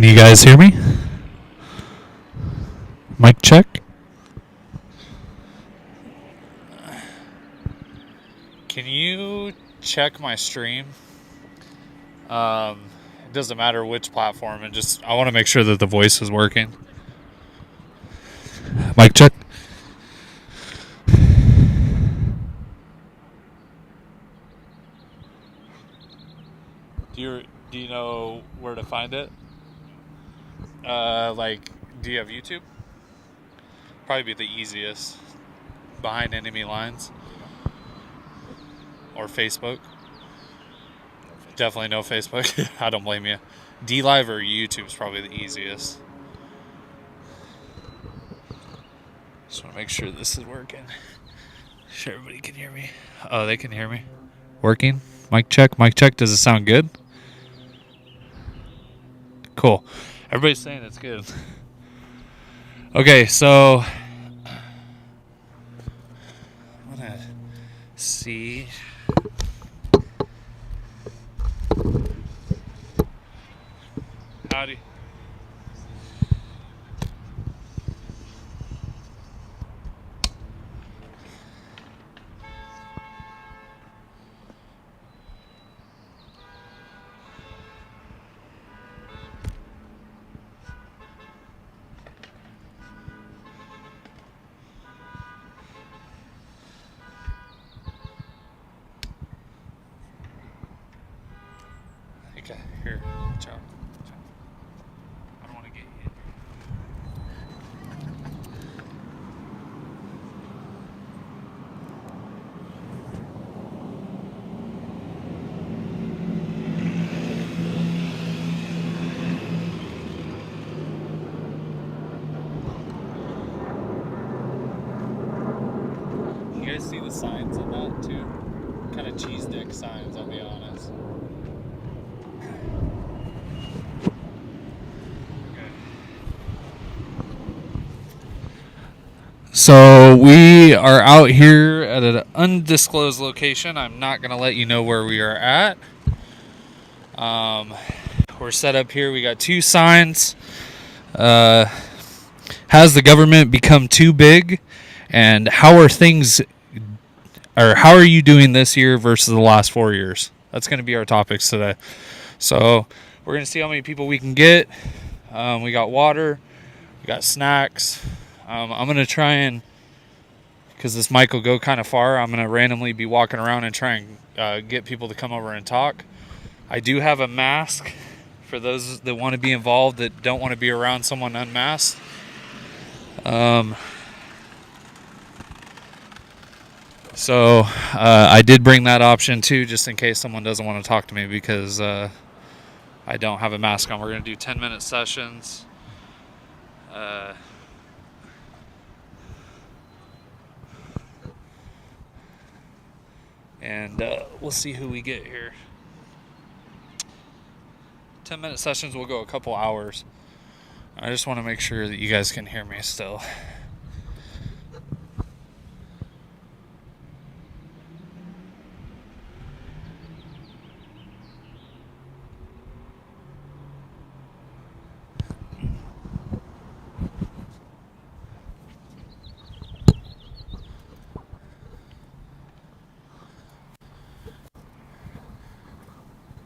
you guys hear me? Mic check. Can you check my stream? It doesn't matter which platform, and just I want to make sure that the voice is working. Mic check. Do you know where to find it? Do you have YouTube? Probably be the easiest. Behind enemy lines. Or Facebook. Definitely no Facebook. I don't blame you. DLive or YouTube is probably the easiest. Just want to make sure this is working. Sure everybody can hear me. Oh, they can hear me. Working? Mic check. Mic check. Does it sound good? Cool. Everybody's saying it's good. Okay, so I'm gonna see. Howdy. Okay, here. Watch out. I don't want to get hit. You guys see the signs in that too? Kind of cheese dick signs, I'll be honest. So we are out here at an undisclosed location. I'm not going to let you know where we are at. We're set up here. We got two signs. Has the government become too big? And how are things, or how are you doing this year versus the last 4 years? That's going to be our topics today. So we're going to see how many people we can get. We got water. We got snacks. I'm going to try and, because this mic will go kind of far, I'm going to randomly be walking around and try and get people to come over and talk. I do have a mask for those that want to be involved that don't want to be around someone unmasked. So I did bring that option too, just in case someone doesn't want to talk to me because I don't have a mask on. We're going to do 10-minute sessions. And we'll see who we get here. 10-minute sessions will go a couple hours. I just want to make sure that you guys can hear me still.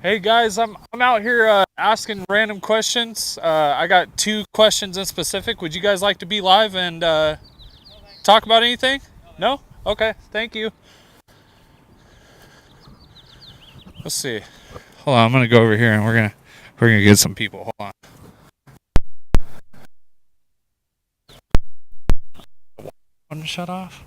Hey guys, I'm out here asking random questions. I got 2 questions in specific. Would you guys like to be live and talk about anything? No? Okay, thank you. Let's see. Hold on, I'm gonna go over here and we're gonna get some people. Hold on. One shut off.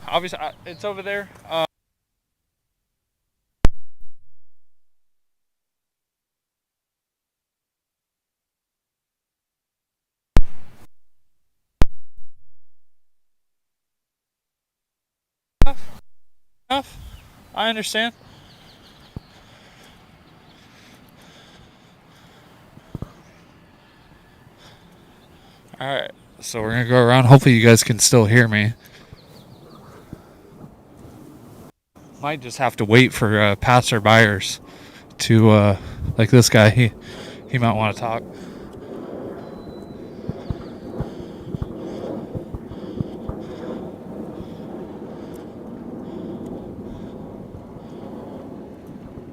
Obviously, it's over there. Enough. I understand. Alright, so we're gonna go around. Hopefully you guys can still hear me. Might just have to wait for passerbyers to, like this guy, he might want to talk.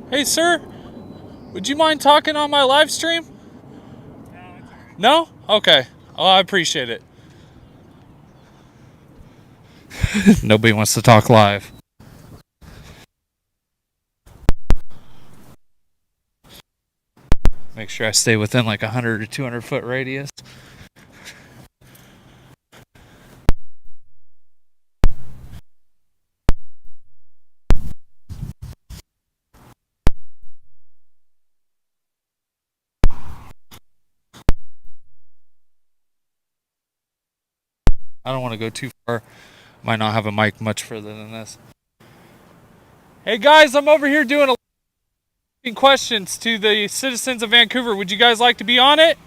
Hey, sir, would you mind talking on my live stream? No? Okay. Oh, I appreciate it. Nobody wants to talk live. Make sure I stay within like 100 or 200 foot radius. I don't want to go too far. Might not have a mic much further than this. Hey guys, I'm over here doing a questions to the citizens of Vancouver. Would you guys like to be on it?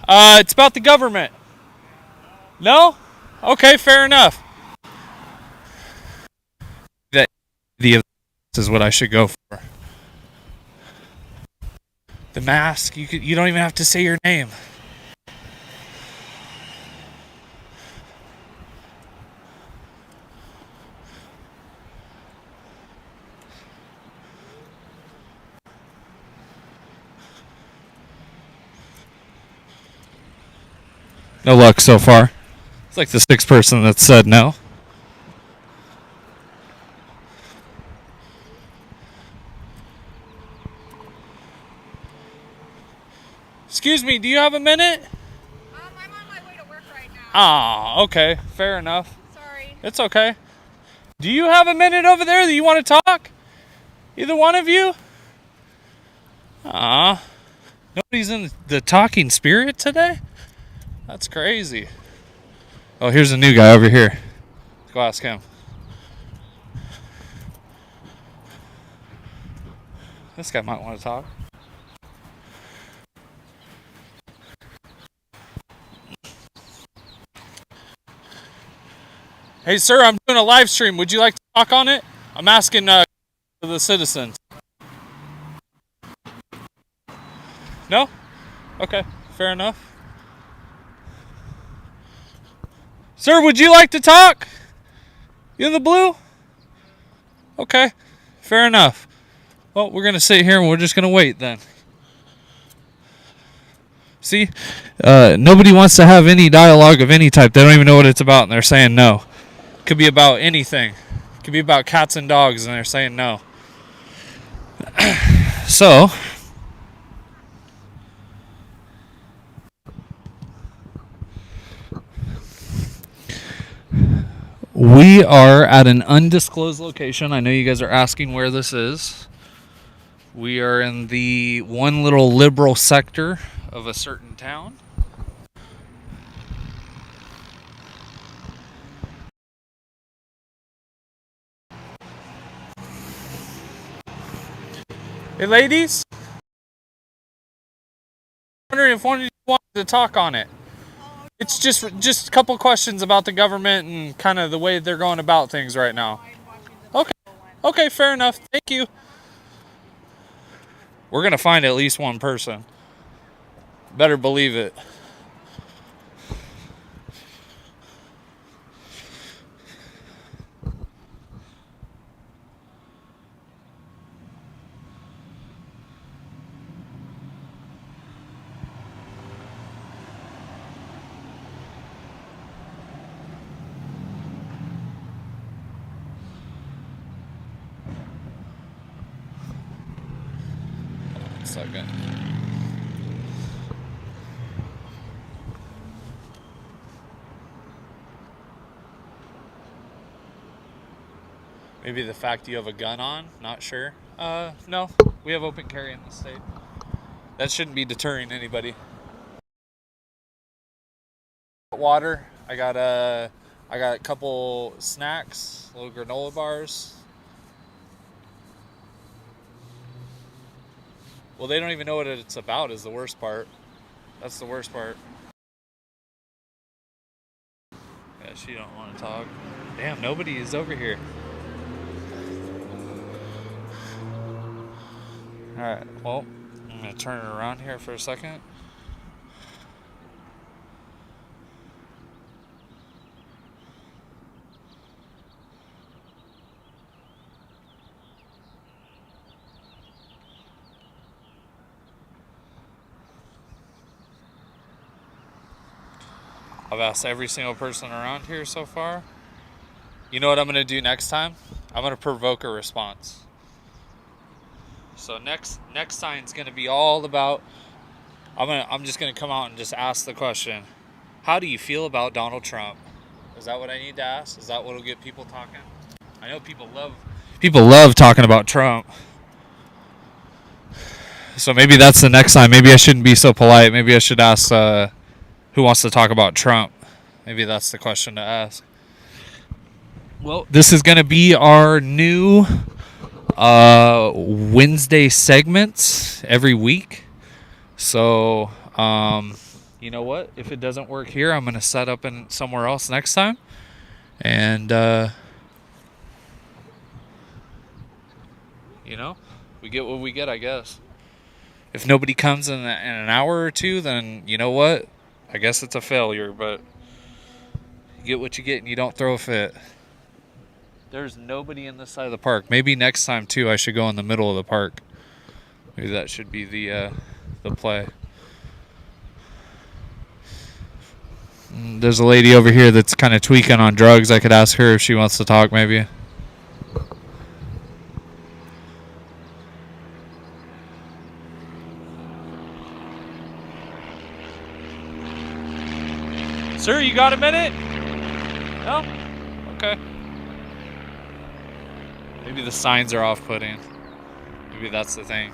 It's about the government. No? Okay, fair enough. That the is what I should go for. The mask. You don't even have to say your name. No luck so far. It's like the sixth person that said no. Excuse me, do you have a minute? I'm on my way to work right now. Okay, fair enough. Sorry. It's okay. Do you have a minute over there that you want to talk? Either one of you? Nobody's in the talking spirit today? That's crazy. Oh, here's a new guy over here. Let's go ask him. This guy might want to talk. Hey, sir, I'm doing a live stream. Would you like to talk on it? I'm asking the citizens. No? Okay, fair enough. Sir, would you like to talk? You in the blue? Okay, fair enough. Well, we're going to sit here and we're just going to wait then. See? Nobody wants to have any dialogue of any type. They don't even know what it's about and they're saying no. It could be about anything. It could be about cats and dogs and they're saying no. So, we are at an undisclosed location. I know you guys are asking where this is. We are in the one little liberal sector of a certain town. Hey, ladies. I'm wondering if one of you wanted to talk on it. It's just a couple questions about the government and kind of the way they're going about things right now. Okay. Okay, fair enough. Thank you. We're going to find at least one person. Better believe it. Second. Maybe the fact you have a gun on, not sure. No, we have open carry in the state. That shouldn't be deterring anybody. Water. I got a couple snacks, little granola bars. Well, they don't even know what it's about is the worst part. That's the worst part. she don't want to talk. Damn, nobody is over here. Alright, well, I'm going to turn it around here for a second. I've asked every single person around here so far. You know what I'm going to do next time? I'm going to provoke a response. So next sign's going to be all about, I'm just going to come out and just ask the question, how do you feel about Donald Trump? Is that what I need to ask? Is that what will get people talking? I know people love talking about Trump. So maybe that's the next time. Maybe I shouldn't be so polite. Maybe I should ask who wants to talk about Trump? Maybe that's the question to ask. Well, this is going to be our new Wednesday segments every week. So, you know what? If it doesn't work here, I'm going to set up in somewhere else next time. And, you know, we get what we get, I guess. If nobody comes in an hour or two, then you know what? I guess it's a failure, but you get what you get and you don't throw a fit. There's nobody in this side of the park. Maybe next time, too, I should go in the middle of the park. Maybe that should be the play. There's a lady over here that's kind of tweaking on drugs. I could ask her if she wants to talk, maybe. Sir, you got a minute? No? Okay. Maybe the signs are off-putting. Maybe that's the thing.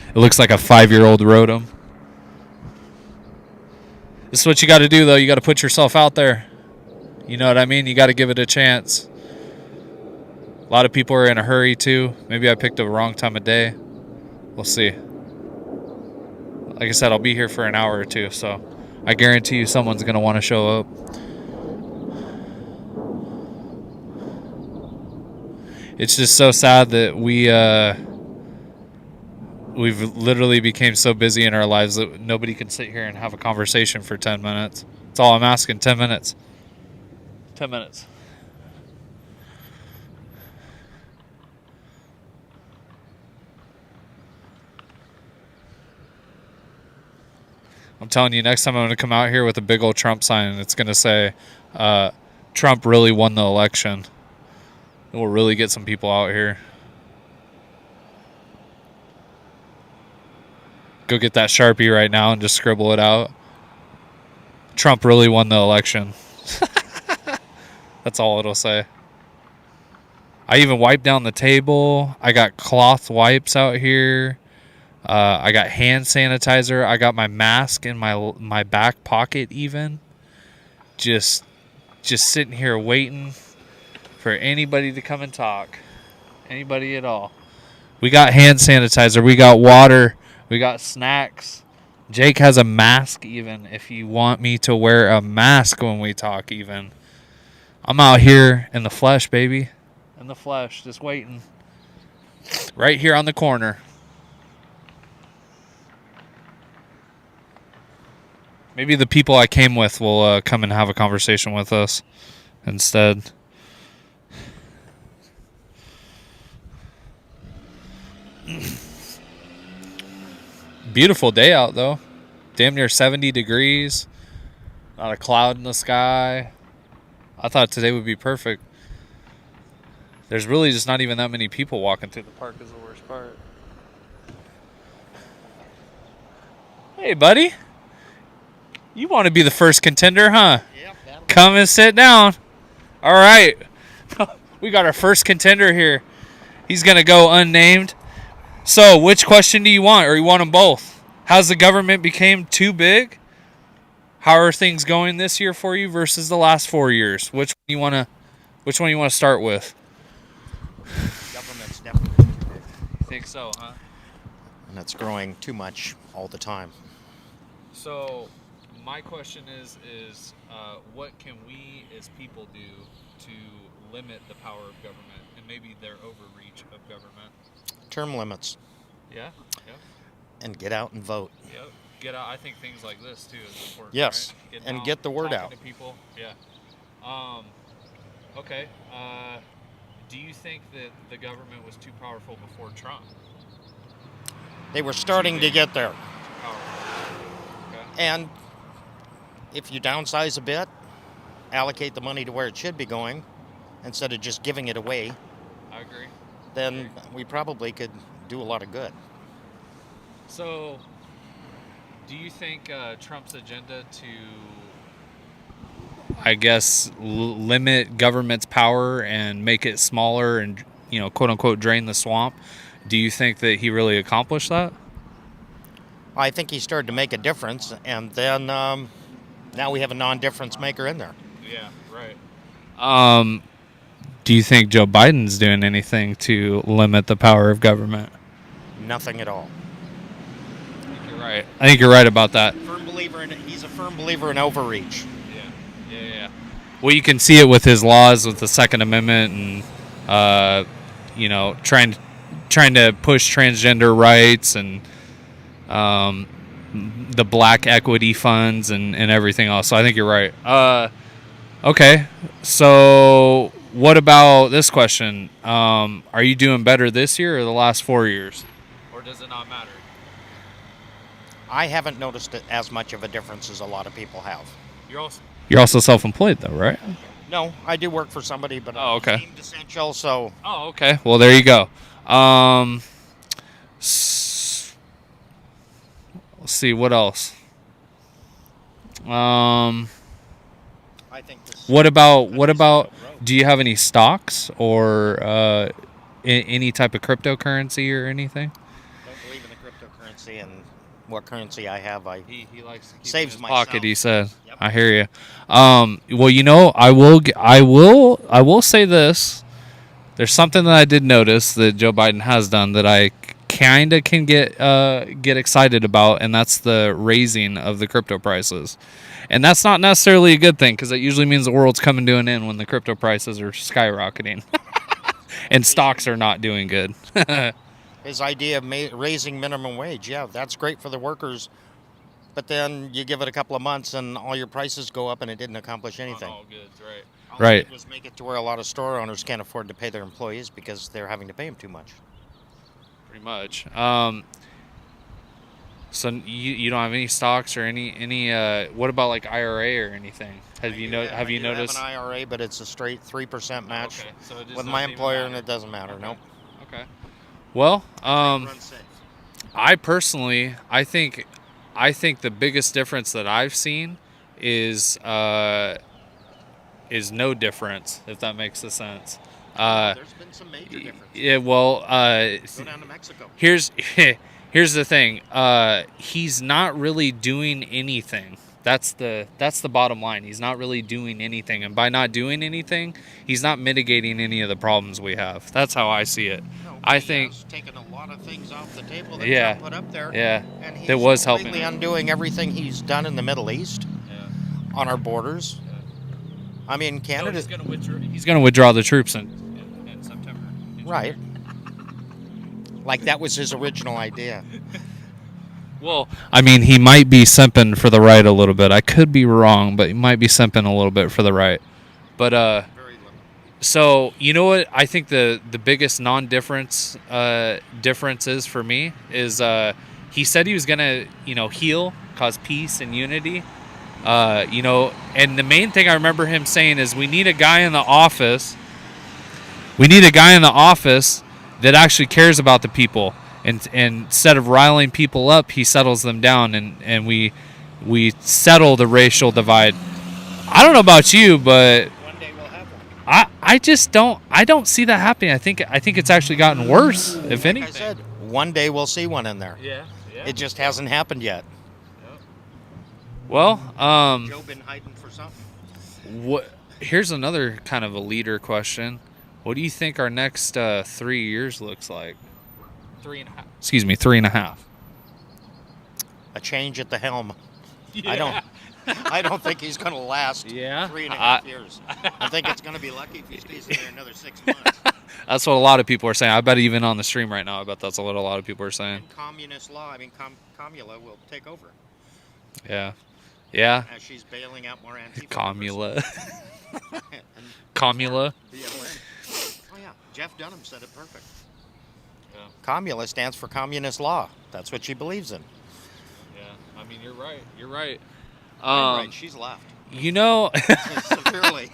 It looks like a 5-year-old wrote them. This is what you got to do, though. You got to put yourself out there. You know what I mean? You got to give it a chance. A lot of people are in a hurry, too. Maybe I picked the wrong time of day. We'll see. Like I said, I'll be here for an hour or two, so I guarantee you someone's going to want to show up. It's just so sad that we've literally became so busy in our lives that nobody can sit here and have a conversation for 10 minutes. That's all I'm asking, 10 minutes. 10 minutes. I'm telling you, next time I'm going to come out here with a big old Trump sign, and it's going to say, Trump really won the election. It will really get some people out here. Go get that Sharpie right now and just scribble it out. Trump really won the election. That's all it'll say. I even wiped down the table. I got cloth wipes out here. I got hand sanitizer. I got my mask in my back pocket even. Just sitting here waiting for anybody to come and talk. Anybody at all. We got hand sanitizer. We got water. We got snacks. Jake has a mask even if you want me to wear a mask when we talk even. I'm out here in the flesh, baby. In the flesh, just waiting. Right here on the corner. Maybe the people I came with will come and have a conversation with us instead. Beautiful day out, though. Damn near 70 degrees. Not a cloud in the sky. I thought today would be perfect. There's really just not even that many people walking through the park is the worst part. Hey, buddy. You want to be the first contender, huh? Yep. Come and sit down. All right. We got our first contender here. He's going to go unnamed. So, which question do you want, or you want them both? Has the government become too big? How are things going this year for you versus the last 4 years? Which one you want to start with? Government's definitely too big. You think so, huh? And it's growing too much all the time. So, my question is what can we as people do to limit the power of government and maybe their overreach of government? Term limits. Yeah. Yep. And get out and vote. Yep. Get out. I think things like this too is important. Yes. Right? And get the word out to people. Yeah. Okay. Do you think that the government was too powerful before Trump? They were starting to get there. Okay. And if you downsize a bit, allocate the money to where it should be going, instead of just giving it away, I agree. then we probably could do a lot of good. So, do you think Trump's agenda to, I guess, limit government's power and make it smaller and, quote unquote, drain the swamp, do you think that he really accomplished that? I think he started to make a difference, and then now we have a non-difference maker in there. Yeah, right. Do you think Joe Biden's doing anything to limit the power of government? Nothing at all. I think you're right. I think you're right about that. He's a firm believer in overreach. Yeah. Well, you can see it with his laws, with the Second Amendment, and trying to push transgender rights and the black equity funds and everything else. So I think you're right. Okay, so what about this question? Are you doing better this year or the last 4 years? Or does it not matter? I haven't noticed it as much of a difference as a lot of people have. You're also self-employed though, right? No, I do work for somebody, but okay. I'm deemed essential, so... Oh, okay. Well, there you go. Let's see, what else? I think what about do you have any stocks or any type of cryptocurrency or anything? Don't believe in the cryptocurrency, and what currency I have, he likes to keep saves in his myself. pocket, he said. Yep. I hear you. Well, I will say this. There's something that I did notice that Joe Biden has done that I kind of can get excited about, and that's the raising of the crypto prices. And that's not necessarily a good thing, because it usually means the world's coming to an end when the crypto prices are skyrocketing and stocks are not doing good. His idea of raising minimum wage, yeah, that's great for the workers, but then you give it a couple of months and all your prices go up and it didn't accomplish anything. All goods, right. All Right. it did was make it to where a lot of store owners can't afford to pay their employees because they're having to pay them too much. Pretty much. So you don't have any stocks or any what about like IRA or anything? Have you noticed? I have an IRA, but it's a straight 3% match Okay. So it just with my doesn't even employer, matter. and it doesn't matter. Okay. Nope. Okay. Well, Run safe. I personally, I think the biggest difference that I've seen is no difference, if that makes a sense. There's been some major difference. Yeah. Well, Go down to Mexico. Here's the thing. He's not really doing anything. That's the bottom line. He's not really doing anything, and by not doing anything, he's not mitigating any of the problems we have. That's how I see it. No, I he think. has taken a lot of things off the table that Yeah. Trump put up there. Yeah. And he's That was helping. completely undoing everything he's done in the Middle East, on our borders. I mean, Canada. He's going to withdraw the troops in September. Right. Like that was his original idea. Well, I mean, he might be simping for the right a little bit. I could be wrong, but he might be simping a little bit for the right. But Very little. so you know what I think the biggest non-difference difference is for me is he said he was gonna heal, cause peace and unity. And the main thing I remember him saying is we need a guy in the office. We need a guy in the office that actually cares about the people. And instead of riling people up, he settles them down, and we settle the racial divide. I don't know about you, but One day we'll have one. I just don't see that happening. I think it's actually gotten worse, if anything. Like I said, one day we'll see one in there. Yeah. It just hasn't happened yet. Well, Joe been hiding for something. what? Here's another kind of a leader question. What do you think our next 3 years looks like? 3.5. Excuse me, 3.5. A change at the helm. Yeah. I don't. I don't think he's going to last Yeah? 3.5 years. I think it's going to be lucky if he stays in there another 6 months. That's what a lot of people are saying. I bet even on the stream right now, I bet that's what a lot of people are saying. And communist law, I mean, Comula will take over Yeah. Yeah. as she's bailing out more Antifa. Comula. And Comula. BLM. Oh, yeah. Jeff Dunham said it perfect. Yeah. Comula stands for communist law. That's what she believes in. Yeah. I mean, you're right. You're right. I'm right. She's left. You know, Severely.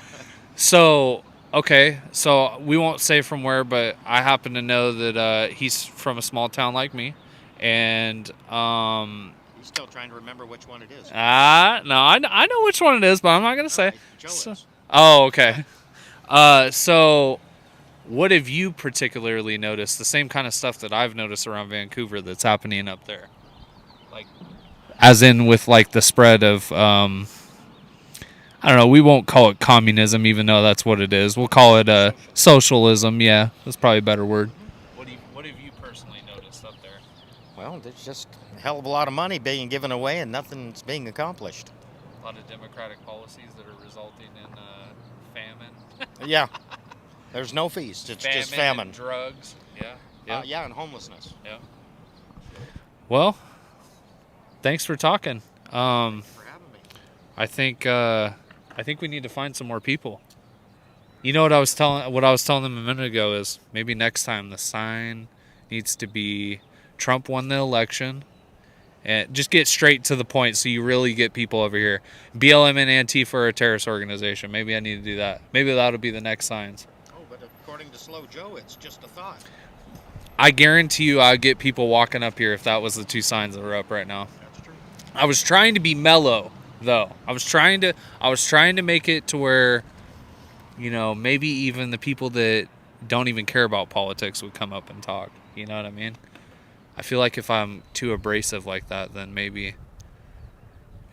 so, okay. So we won't say from where, but I happen to know that he's from a small town like me. And, He's still trying to remember which one it is. no, I know which one it is, but I'm not going to say. Right, Joe So- is. Oh, okay. So what have you particularly noticed? The same kind of stuff that I've noticed around Vancouver that's happening up there? Like, as in with like the spread of, I don't know, we won't call it communism, even though that's what it is. We'll call it socialism. Yeah, that's probably a better word. What have you personally noticed up there? Well, there's just a hell of a lot of money being given away and nothing's being accomplished. A lot of democratic policies that are resulting in famine. Yeah. There's no feast. It's just famine. And drugs. Yeah. Yeah, and homelessness. Yeah. Well, thanks for talking. For having me. I think we need to find some more people. You know what I was telling them a minute ago is maybe next time the sign needs to be Trump won the election. And just get straight to the point so you really get people over here. BLM and Antifa are a terrorist organization. Maybe I need to do that. Maybe that'll be the next signs. Oh, but according to Slow Joe, it's just a thought. I guarantee you I'd get people walking up here if that was the two signs that are up right now. That's true. I was trying to be mellow, though. I was trying to make it to where, you know, maybe even the people that don't even care about politics would come up and talk. You know what I mean? I feel like if I'm too abrasive like that, then maybe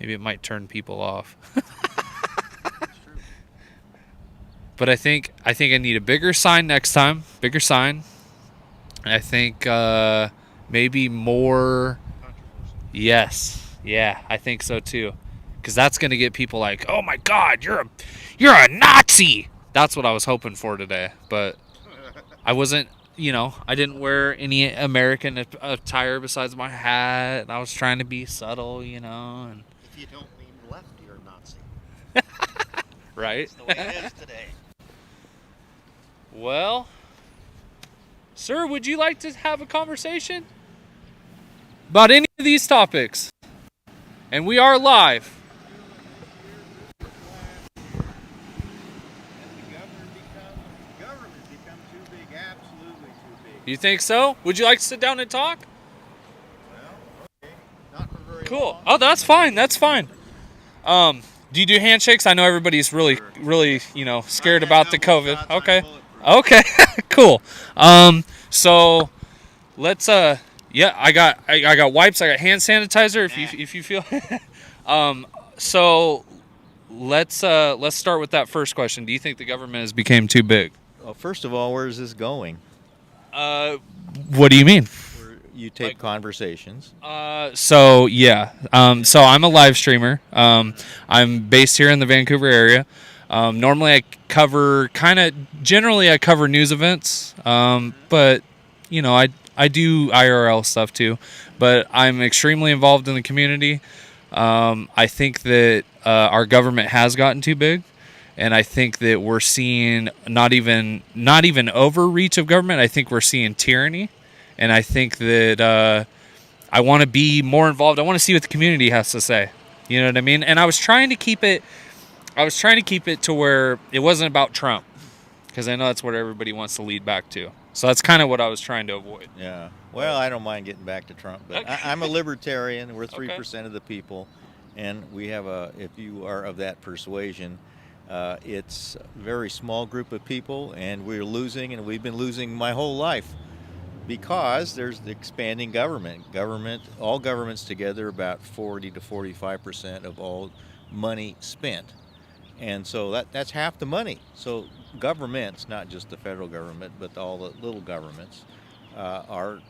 it might turn people off. That's true. But I think I need a bigger sign next time. Bigger sign. I think maybe more. Yes. Yeah, I think so too. Because that's going to get people like, oh my God, you're a Nazi. That's what I was hoping for today. But I wasn't. You know, I didn't wear any American attire besides my hat. And I was trying to be subtle, you know. And If you don't lean left, you're a Nazi. right? That's the way it is today. Well, sir, would you like to have a conversation about any of these topics? And we are live. You think so? Would you like to sit down and talk? Not for very Cool. long. Oh, that's fine. That's fine. Do you do handshakes? I know everybody's really, you know, scared about the COVID. Okay. Okay. Cool. So let's yeah, I got wipes. I got hand sanitizer. If you feel. So let's start with that first question. Do you think the government has become too big? Well, first of all, where is this going? What do you mean? Where you take conversations. So yeah. So I'm a live streamer. I'm based here in the Vancouver area. Normally I cover generally I cover news events. But you know, I do IRL stuff too. But I'm extremely involved in the community. I think that our government has gotten too big. And I think that we're seeing not even overreach of government. I think we're seeing tyranny. And I think that I want to be more involved. I want to see what the community has to say. You know what I mean? And I was trying to keep it to where it wasn't about Trump. Because I know that's what everybody wants to lead back to. So that's kind of what I was trying to avoid. Yeah. Well, I don't mind getting back to Trump, but Okay. I'm a libertarian. We're 3% Okay. of the people, and we have if you are of that persuasion, it's a very small group of people, and we're losing, and we've been losing my whole life because there's the expanding government. All governments together, about 40 to 45% of all money spent. And so that's half the money. So governments, not just the federal government, but all the little governments, are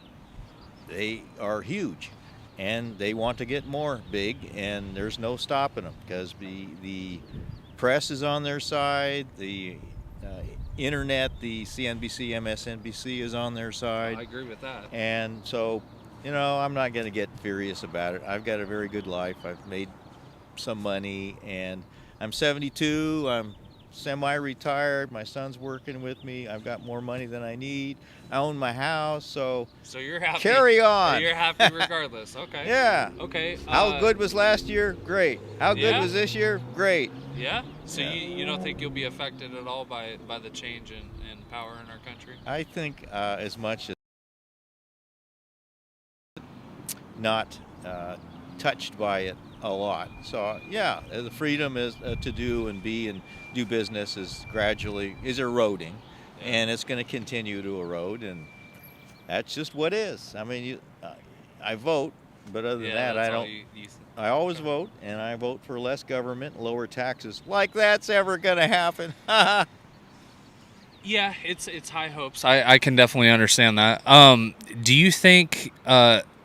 huge. and they want to get more big, and there's no stopping them because the press is on their side, the internet, the CNBC, MSNBC is on their side. I agree with that. And so, I'm not going to get furious about it. I've got a very good life. I've made some money, and I'm 72. I'm semi-retired. My son's working with me. I've got more money than I need. I own my house, so you're happy. Carry on. So you're happy regardless. Okay. Yeah. Okay. How good was last year? Great. How good Yeah? was this year? Great. Yeah. So Yeah. you don't think you'll be affected at all by the change in power in our country? I think as much as not touched by it a lot. So yeah, the freedom is to do and be and do business is eroding, and it's going to continue to erode, and that's just what is. I mean, I vote, but other than that, that's I all don't. you I always vote, and I vote for less government, lower taxes. Like that's ever going to happen? Yeah, it's high hopes. I can definitely understand that. Do you think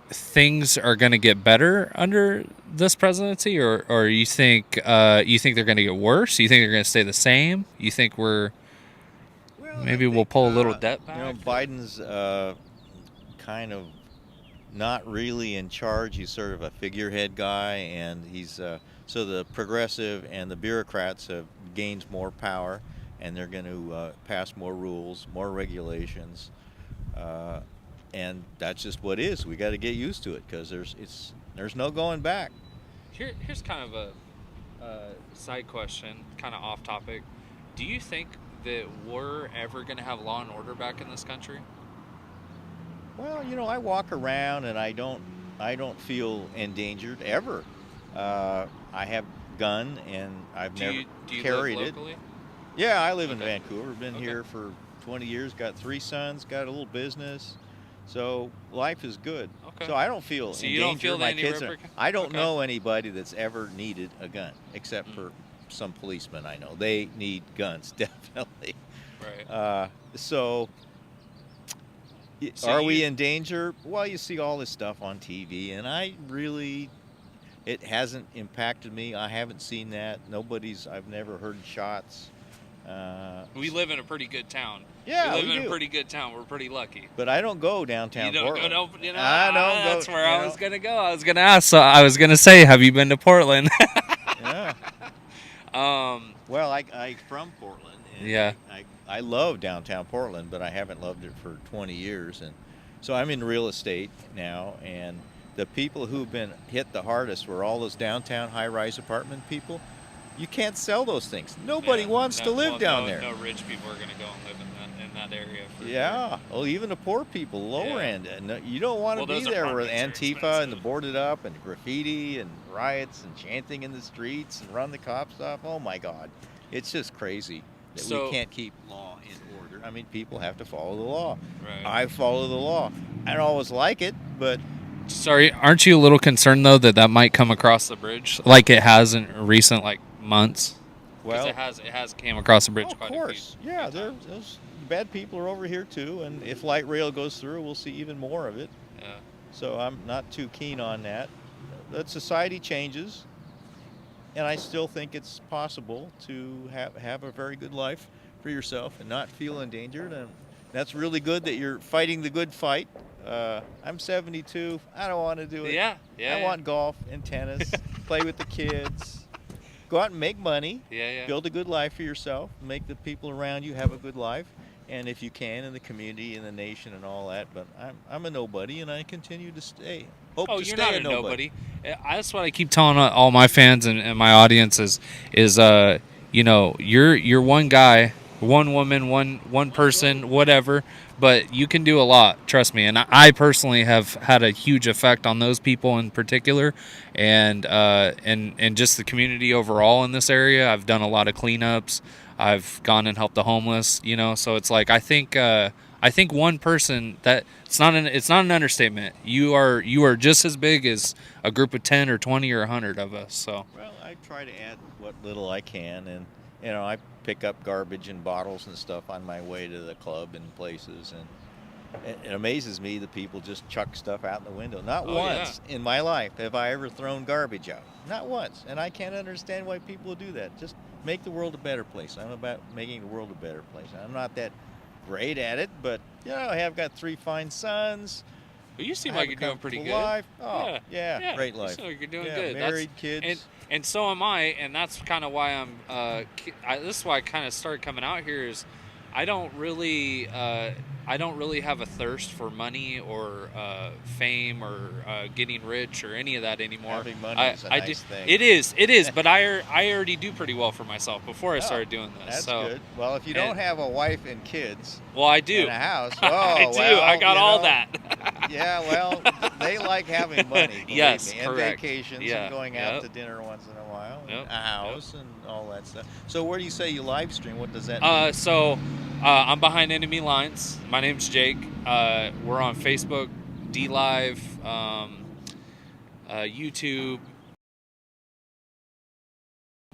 things are going to get better under this presidency, or you think they're going to get worse? You think they're going to stay the same? You think we'll pull a little debt back? Biden's kind of not really in charge. He's sort of a figurehead guy, and he's so the progressive and the bureaucrats have gained more power, and they're going to pass more rules, more regulations, and that's just what is. We got to get used to it because there's no going back. Here's kind of a side question, kind of off topic. Do you think that we're ever going to have law and order back in this country? Well, I walk around and I don't feel endangered ever. I have a gun and I've never carried it. Live locally? Yeah, I live in Okay. Vancouver. Been Okay. here for 20 years. Got 3 sons. Got a little business. So life is good. Okay. So I don't feel So endangered. you don't feel My any kids are. repercussions? I don't Okay. know anybody that's ever needed a gun except for some policemen I know. They need guns definitely. Right. So So are we you- in danger? Well, you see all this stuff on TV, and it hasn't impacted me. I haven't seen that. I've never heard shots. We live in a pretty good town. Yeah, we live we in do. a pretty good town. We're pretty lucky. But I don't go downtown You don't Portland. go to, I don't go. That's where I was gonna go. I was gonna ask. So I was gonna say, have you been to Portland? Yeah. Well, I from Portland. And Yeah. I love downtown Portland, but I haven't loved it for 20 years, and so I'm in real estate now. And the people who've been hit the hardest were all those downtown high-rise apartment people. You can't sell those things. Nobody wants to live down there. No rich people are gonna go and live in that area. Yeah, well, even the poor people, lower Yeah. end, you don't want to Well, be those there with apartments are Antifa and the expensive. boarded up and graffiti and riots and chanting in the streets and run the cops off. Oh my God, it's just crazy that So- we can't keep law in order. I mean, people have to follow the law. Right. I follow the law. I don't always like it, but Sorry, aren't you a little concerned though that might come across the bridge like it has in recent months? 'Cause well, it has came across the bridge of quite course, a few. yeah. Those bad people are over here too, and if light rail goes through, we'll see even more of it. Yeah. So I'm not too keen on that. But society changes, and I still think it's possible to have a very good life for yourself and not feel endangered. And that's really good that you're fighting the good fight. I'm 72. I don't want to do it. Yeah. I want golf and tennis, play with the kids, go out and make money, Yeah. build a good life for yourself, make the people around you have a good life, and if you can, in the community, in the nation, and all that. But I'm a nobody, and I continue to stay. Hope Oh, to you're stay not a a nobody. That's what I keep telling all my fans and my audience is you're one guy, one woman, one person, whatever, but you can do a lot. Trust me. And I personally have had a huge effect on those people in particular, and just the community overall in this area. I've done a lot of cleanups. I've gone and helped the homeless. So it's like I think one person that it's not an understatement. You are just as big as a group of 10 or 20 or 100 of us. So Well, I try to add what little I can, and I pick up garbage and bottles and stuff on my way to the club and places, and It amazes me that people just chuck stuff out the window. Not Oh, once in my life have I ever thrown garbage out. Not once. And I can't understand why people do that. Just make the world a better place. I'm about making the world a better place. I'm not that great at it, but I have got 3 fine sons. But you seem I like have you're a doing pretty good. comfortable life. Oh, yeah, great life. You seem like you're doing yeah, good. Married, kids. And so am I, and that's kind of why this is why I kind of started coming out here. Is I don't really have a thirst for money or fame or getting rich or any of that anymore. Having money is a nice thing. It is, but I already do pretty well for myself before I started doing this. That's good. Well, if you don't have a wife and kids, well, I do. And a house. I do. Well, I got all that. Yeah, well, they like having money. Yes, me, and correct. vacations Yeah, and going out to dinner once in a while, and a house and all that stuff. So, where do you say you live stream? What does that mean? I'm behind enemy lines. My name's Jake. We're on Facebook, DLive, YouTube,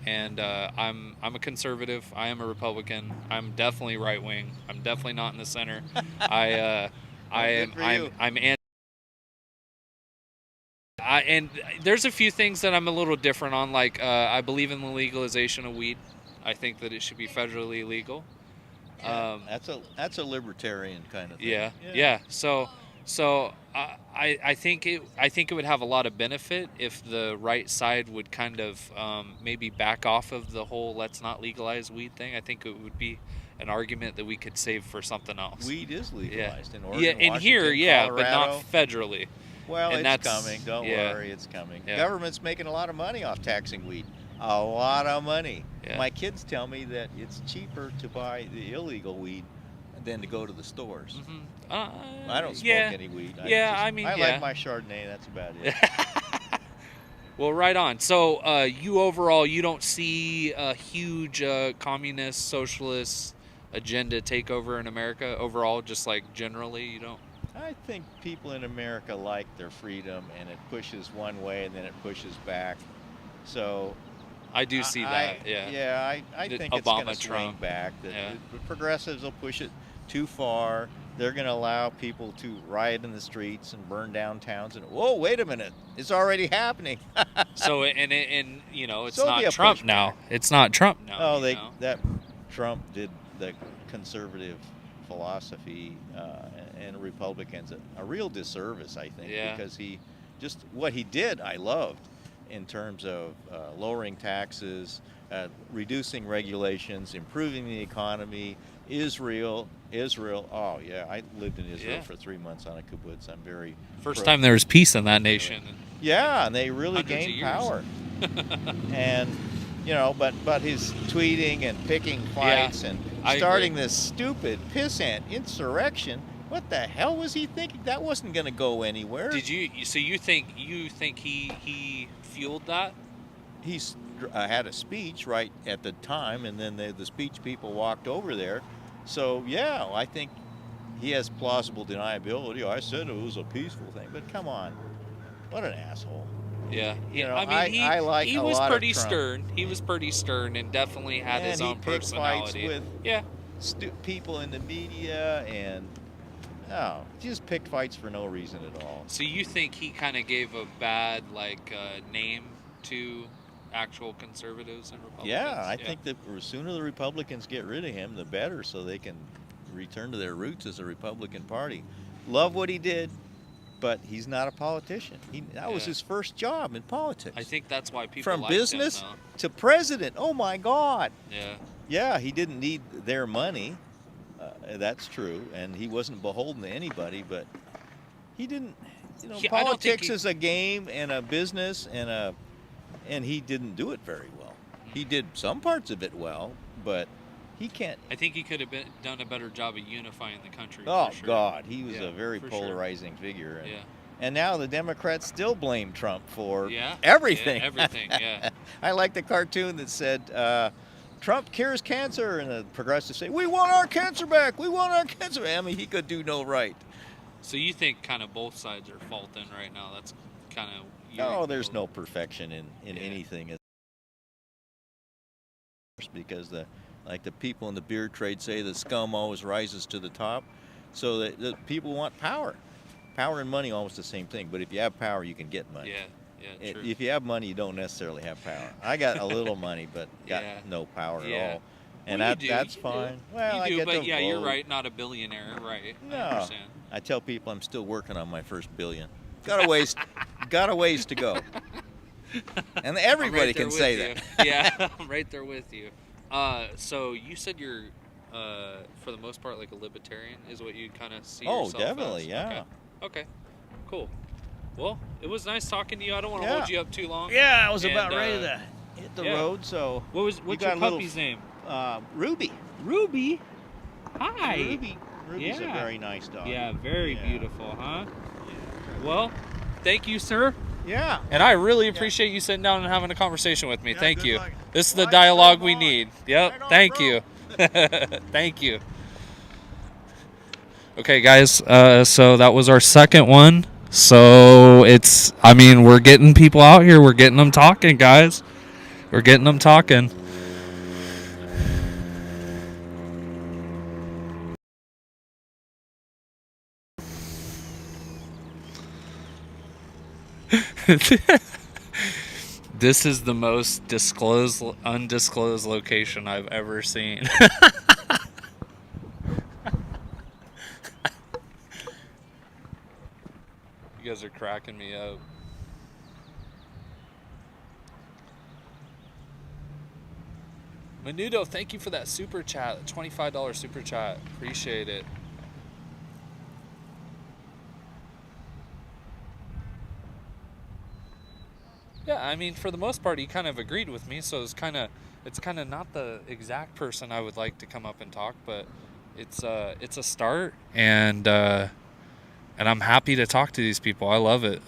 and I'm a conservative. I am a Republican. I'm definitely right wing. I'm definitely not in the center. And there's a few things that I'm a little different on. Like I believe in the legalization of weed. I think that it should be federally legal. That's a libertarian kind of thing. Yeah. So I think it would have a lot of benefit if the right side would kind of maybe back off of the whole let's not legalize weed thing. I think it would be an argument that we could save for something else. Weed is legalized in Oregon, in Washington, here, Colorado. but not federally. Well, and it's coming. Don't worry, it's coming. Yeah. Government's making a lot of money off taxing weed. A lot of money. Yeah. My kids tell me that it's cheaper to buy the illegal weed than to go to the stores. Mm-hmm. I don't smoke any weed. I like my Chardonnay. That's about it. Well, right on. So you overall, you don't see a huge communist, socialist agenda takeover in America overall, just like generally, you don't? I think people in America like their freedom, and it pushes one way and then it pushes back. So I do see that. I think it's going to swing back. The progressives will push it too far. They're going to allow people to riot in the streets and burn down towns. And whoa, wait a minute, it's already happening. So and it's not Trump now. It's not Trump now. Oh, that Trump did the conservative philosophy and Republicans a real disservice, I think, because what he did, I loved. In terms of lowering taxes, reducing regulations, improving the economy, Israel. Oh yeah, I lived in Israel for 3 months on a kibbutz. I'm very first time there was peace in that nation. Yeah, and they really gained power. And but his tweeting and picking fights and starting this stupid pissant insurrection. What the hell was he thinking? That wasn't going to go anywhere. Did you? So you think he fueled that? He had a speech right at the time, and then the speech people walked over there. So yeah, I think he has plausible deniability. I said it was a peaceful thing, but come on, what an asshole. Yeah, I like he a was lot pretty of Trump. stern. He was pretty stern and definitely had his own personality. Fights with people in the media and. No, he just picked fights for no reason at all. So you think he kind of gave a bad name to actual conservatives and Republicans? Yeah, I think that the sooner the Republicans get rid of him, the better, so they can return to their roots as a Republican Party. Love what he did, but he's not a politician. That was his first job in politics. I think that's why people from liked business him, to president. Oh my God. Yeah. Yeah, he didn't need their money. That's true, and he wasn't beholden to anybody, but he didn't. Politics is a game and a business, and he didn't do it very well. He did some parts of it well, but he can't. I think he could have done a better job of unifying the country. Oh, for sure. God, he was a very polarizing figure. And now the Democrats still blame Trump for everything. Yeah, everything, yeah. I like the cartoon that said, Trump cures cancer, and the progressives say, we want our cancer back, we want our cancer back. I mean, he could do no right. So you think kind of both sides are faulting right now? That's kind of... No, there's no perfection in anything. Because the people in the beer trade say the scum always rises to the top. So the people want power. Power and money almost the same thing. But if you have power, you can get money. Yeah, true. If you have money, you don't necessarily have power. I got a little money, but got Yeah. no power Yeah. at all. And Well, you do, that's you fine. do. Well, you I do, get but to yeah, you're vote. right. Not a billionaire, right? No. I understand. I tell people I'm still working on my first billion. Got a ways to go. And everybody right there can with say you. that. Yeah, I'm right there with you. So you said you're, for the most part, like a libertarian is what you kind of see yourself Definitely, as? yeah. Okay, cool. Well, it was nice talking to you. I don't want to Yeah. hold you up too long. Yeah, I was And, about ready to hit the road, so What's you your got a little- puppy's name? Ruby. Ruby. Hi. Ruby's a Yeah. very nice dog. Yeah, very Yeah. beautiful, huh? Well, thank you, sir. Yeah. And I really appreciate you sitting down and having a conversation with me. Yeah, Thank good you. luck. This is the Life dialogue goes we on. need. Yep. Right on, Thank bro. you. Thank you. Okay, guys. So that was our second one. So we're getting people out here. We're getting them talking, guys. We're getting them talking. This is the most undisclosed location I've ever seen. You guys are cracking me up. Menudo, thank you for that super chat, $25 super chat. Appreciate it. Yeah, I mean, for the most part, he kind of agreed with me, so it's kind of not the exact person I would like to come up and talk, but it's a start, and I'm happy to talk to these people. I love it.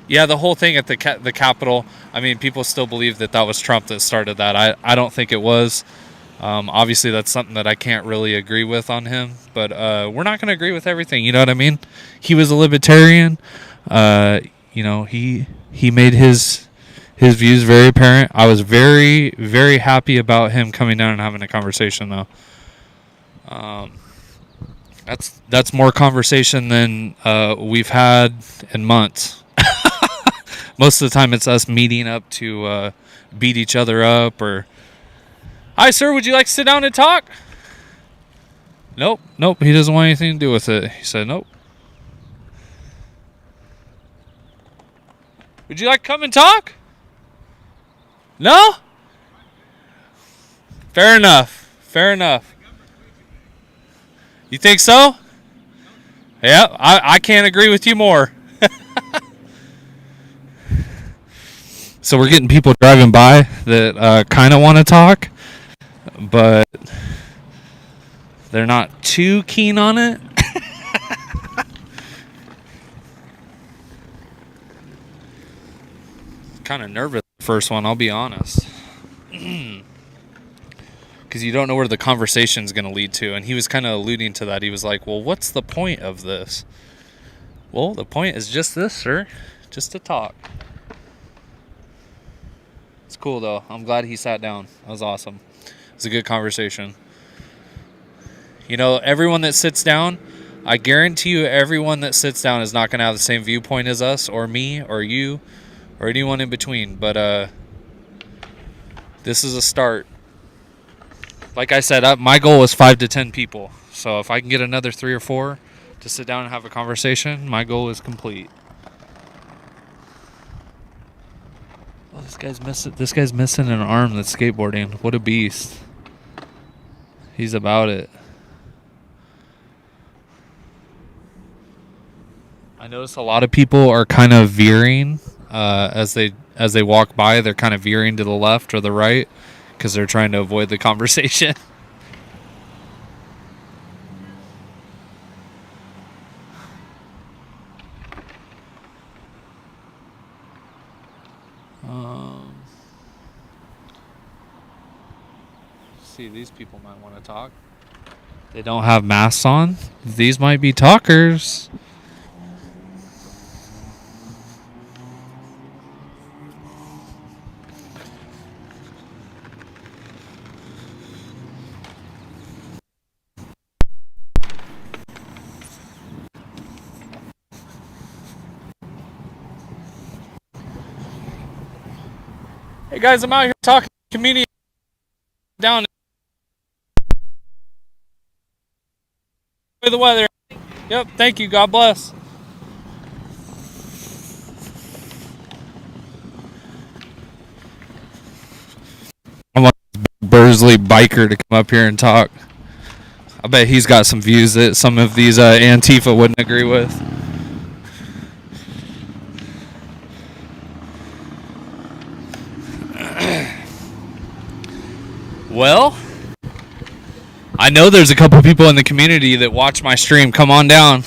Yeah, the whole thing at the Capitol. I mean, people still believe that was Trump that started that. I don't think it was. Obviously, that's something that I can't really agree with on him. But we're not going to agree with everything. You know what I mean? He was a libertarian. He made his views very apparent. I was very, very happy about him coming down and having a conversation, though. That's more conversation than we've had in months. Most of the time, it's us meeting up to beat each other up or... Hi, sir. Would you like to sit down and talk? Nope. He doesn't want anything to do with it. He said nope. Would you like to come and talk? No? Fair enough. You think so? Yeah, I can't agree with you more. So we're getting people driving by that kind of want to talk, but they're not too keen on it. Kind of nervous the first one, I'll be honest. Because you don't know where the conversation's going to lead to. And he was kind of alluding to that. He was like, well, what's the point of this? Well, the point is just this, sir. Just to talk. It's cool, though. I'm glad he sat down. That was awesome. It was a good conversation. You know, everyone that sits down, I guarantee you everyone that sits down is not going to have the same viewpoint as us or me or you or anyone in between. But this is a start. Like I said, my goal was 5 to 10 people. So if I can get another 3 or 4 to sit down and have a conversation, my goal is complete. Oh, this guy's missing an arm that's skateboarding. What a beast. He's about it. I notice a lot of people are kind of veering as they walk by. They're kind of veering to the left or the right because they're trying to avoid the conversation. See, these people might want to talk. They don't have masks on. These might be talkers. Hey guys, I'm out here talking to community down with the weather. Yep, thank you. God bless. I want this Bursley biker to come up here and talk. I bet he's got some views that some of these Antifa wouldn't agree with. Well, I know there's a couple people in the community that watch my stream. Come on down.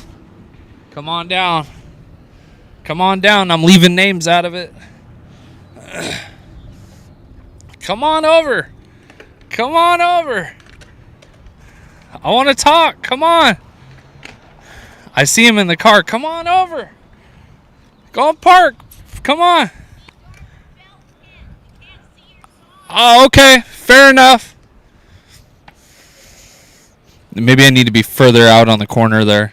Come on down. Come on down. I'm leaving names out of it. Come on over. Come on over. I want to talk. Come on. I see him in the car. Come on over. Go and park. Come on. Oh, okay. Fair enough. Maybe I need to be further out on the corner there.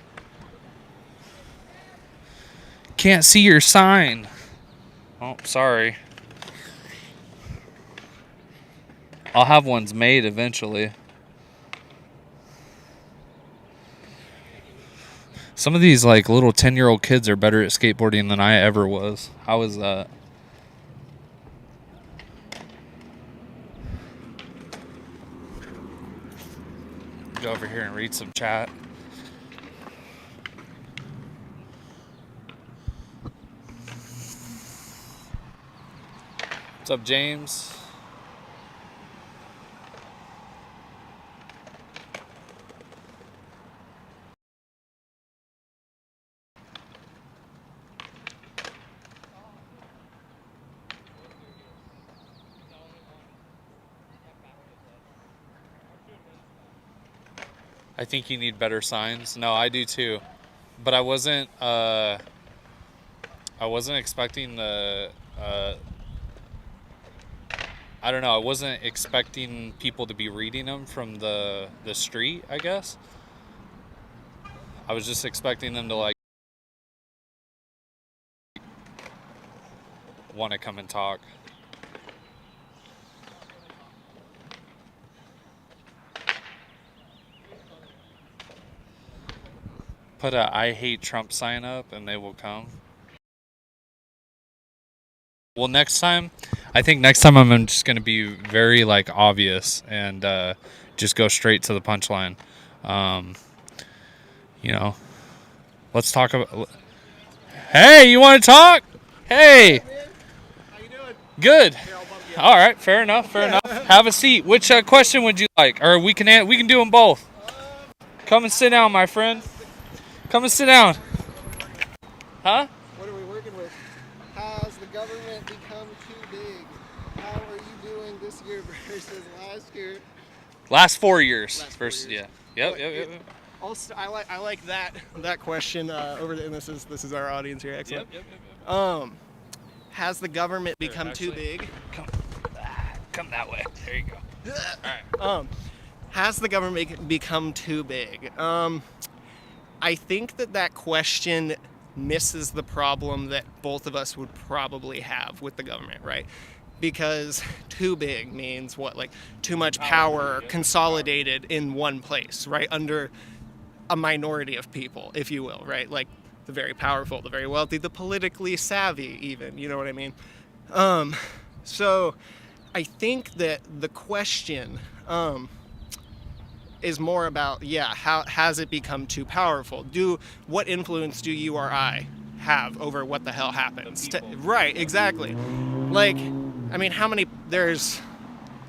Can't see your sign. Oh, sorry. I'll have ones made eventually. Some of these like little 10-year-old kids are better at skateboarding than I ever was. How is that? Go over here and read some chat. What's up, James? I think you need better signs. No, I do too. But I wasn't expecting the I don't know, I wasn't expecting people to be reading them from the street, I guess. I was just expecting them to like want to come and talk. Put a I hate Trump sign up and they will come. Well, next time, I think next time I'm just going to be very like obvious and just go straight to the punchline. You know, let's talk about. Hey, you want to talk? Hey. How you doing? Good. Here, I'll bump you up. All right, fair enough. Fair enough. Have a seat. Which question would you like? Or we can do them both. Come and sit down, my friend. Come and sit down. Huh? What are we working with? Has the government become too big? How are you doing this year versus last year? Last 4 years Last 4 versus years. yeah. Yep. Also, I like that question over there, and this is our audience here. Excellent. Yep. Has the government become too big? Come that way. There you go. All right. Has the government become too big? I think that question misses the problem that both of us would probably have with the government, right? Because too big means what? Like too much power consolidated in one place, right? Under a minority of people, if you will, right? Like the very powerful, the very wealthy, the politically savvy even, you know what I mean? So I think that the question is more about, how has it become too powerful? What influence do you or I have over what the hell happens? Right, exactly. Like, I mean, there's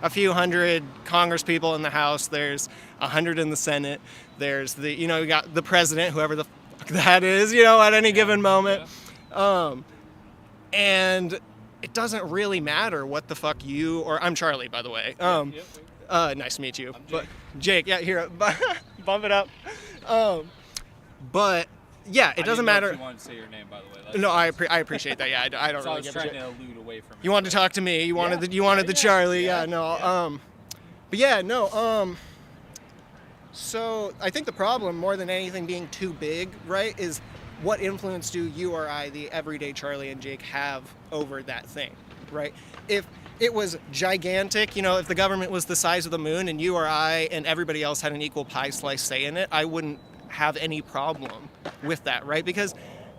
a few hundred Congress people in the House, there's 100 in the Senate, there's you got the president, whoever the fuck that is, at any given moment. And it doesn't really matter what the fuck I'm Charlie, by the way. Nice to meet you. But Jake, yeah, here, bump it up. But yeah, it doesn't matter. You want to say your name, by the way. No, I appreciate that. Yeah, I don't So really I was give a trying shit. to allude away from. You wanted to talk to me. You wanted the Charlie. Yeah, no. But yeah, no. So I think the problem, more than anything being too big, right, is what influence do you or I, the everyday Charlie and Jake, have over that thing, right? If it was gigantic, if the government was the size of the moon and you or I and everybody else had an equal pie slice say in it, I wouldn't have any problem with that, right? Because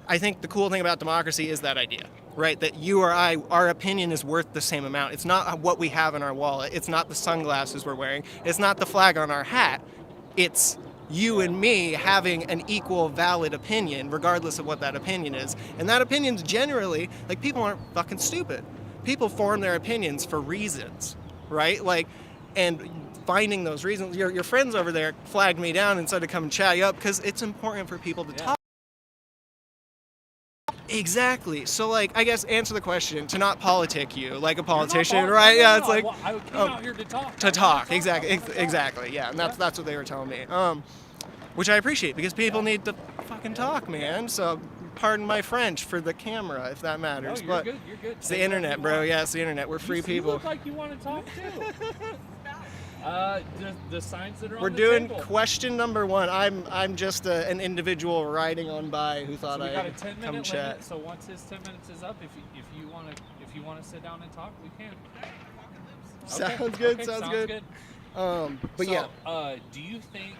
I think the cool thing about democracy is that idea, right? That you or I, our opinion is worth the same amount. It's not what we have in our wallet. It's not the sunglasses we're wearing. It's not the flag on our hat. It's you and me having an equal valid opinion, regardless of what that opinion is. And that opinion's generally, like, people aren't fucking stupid. People form their opinions for reasons, right? Like, and finding those reasons. Your friends over there flagged me down and said to come and chat you up because it's important for people to talk. Exactly. So, like, I guess answer the question, to not politic you like a politician, right? Yeah, it's like I came out here to talk. to talk. Exactly. Yeah, and that's what they were telling me. Which I appreciate because people need to fucking talk, man. So, pardon my French for the camera, if that matters. No, you're good. You're good. It's the internet, bro. Yeah, it's the internet. We're free people. You look like you want to talk too. The signs that are on We're the doing table. question number 1. I'm just an individual riding on by who thought So we got a I'd 10-minute come chat. limit. So once his 10 minutes is up, if you want to sit down and talk, we can. Sounds good. Okay, Sounds sounds good. But so, yeah. Do you think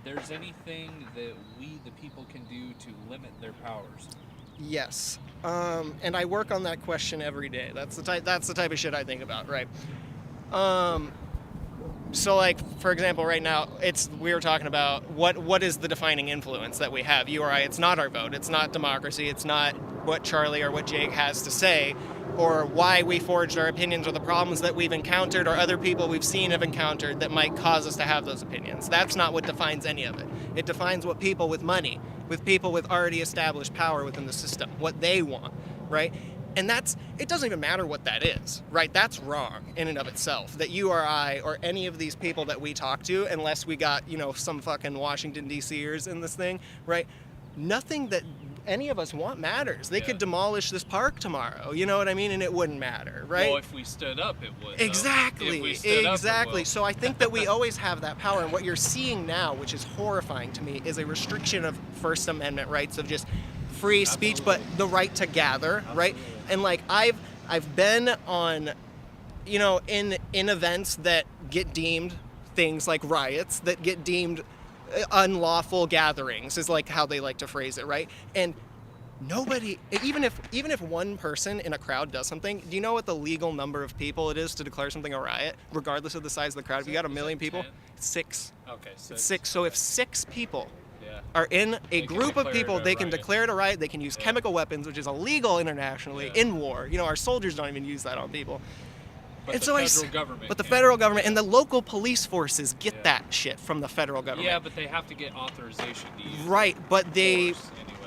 there's anything that we, the people, can do to limit their powers? Yes. And I work on that question every day. That's the type of shit I think about, right? So, like, for example, right now, we were talking about what is the defining influence that we have, you or I. It's not our vote. It's not democracy. It's not what Charlie or what Jake has to say, or why we forged our opinions, or the problems that we've encountered or other people we've seen have encountered that might cause us to have those opinions. That's not what defines any of it. It defines what people with money, with people with already established power within the system, what they want, right? And it doesn't even matter what that is, right? That's wrong in and of itself, that you or I or any of these people that we talk to, unless we got, some fucking Washington, D.C.ers in this thing, right? Nothing that any of us want matters. They could demolish this park tomorrow, you know what I mean? And it wouldn't matter, right? Well, if we stood up, it would. Exactly, If we stood up, it will. So I think that we always have that power, and what you're seeing now, which is horrifying to me, is a restriction of First Amendment rights of just free speech, but the right to gather, right? And like I've been on, in events that get deemed things like riots, that get deemed unlawful gatherings, is like how they like to phrase it, right? And nobody, even if one person in a crowd does something, do you know what the legal number of people it is to declare something a riot, regardless of the size of the crowd? If you got 1 million people, 6. Okay, It's 6. So if 6 people Yeah. are in a They can group of declare people, it a they can riot. declare it a riot. They can use Yeah. chemical weapons, which is illegal internationally in war. Our soldiers don't even use that on people. But And the so federal government. But the can. federal government and the local police forces get Yeah. that shit from the federal government. Yeah, but they have to get authorization to use Right, but they force anyways.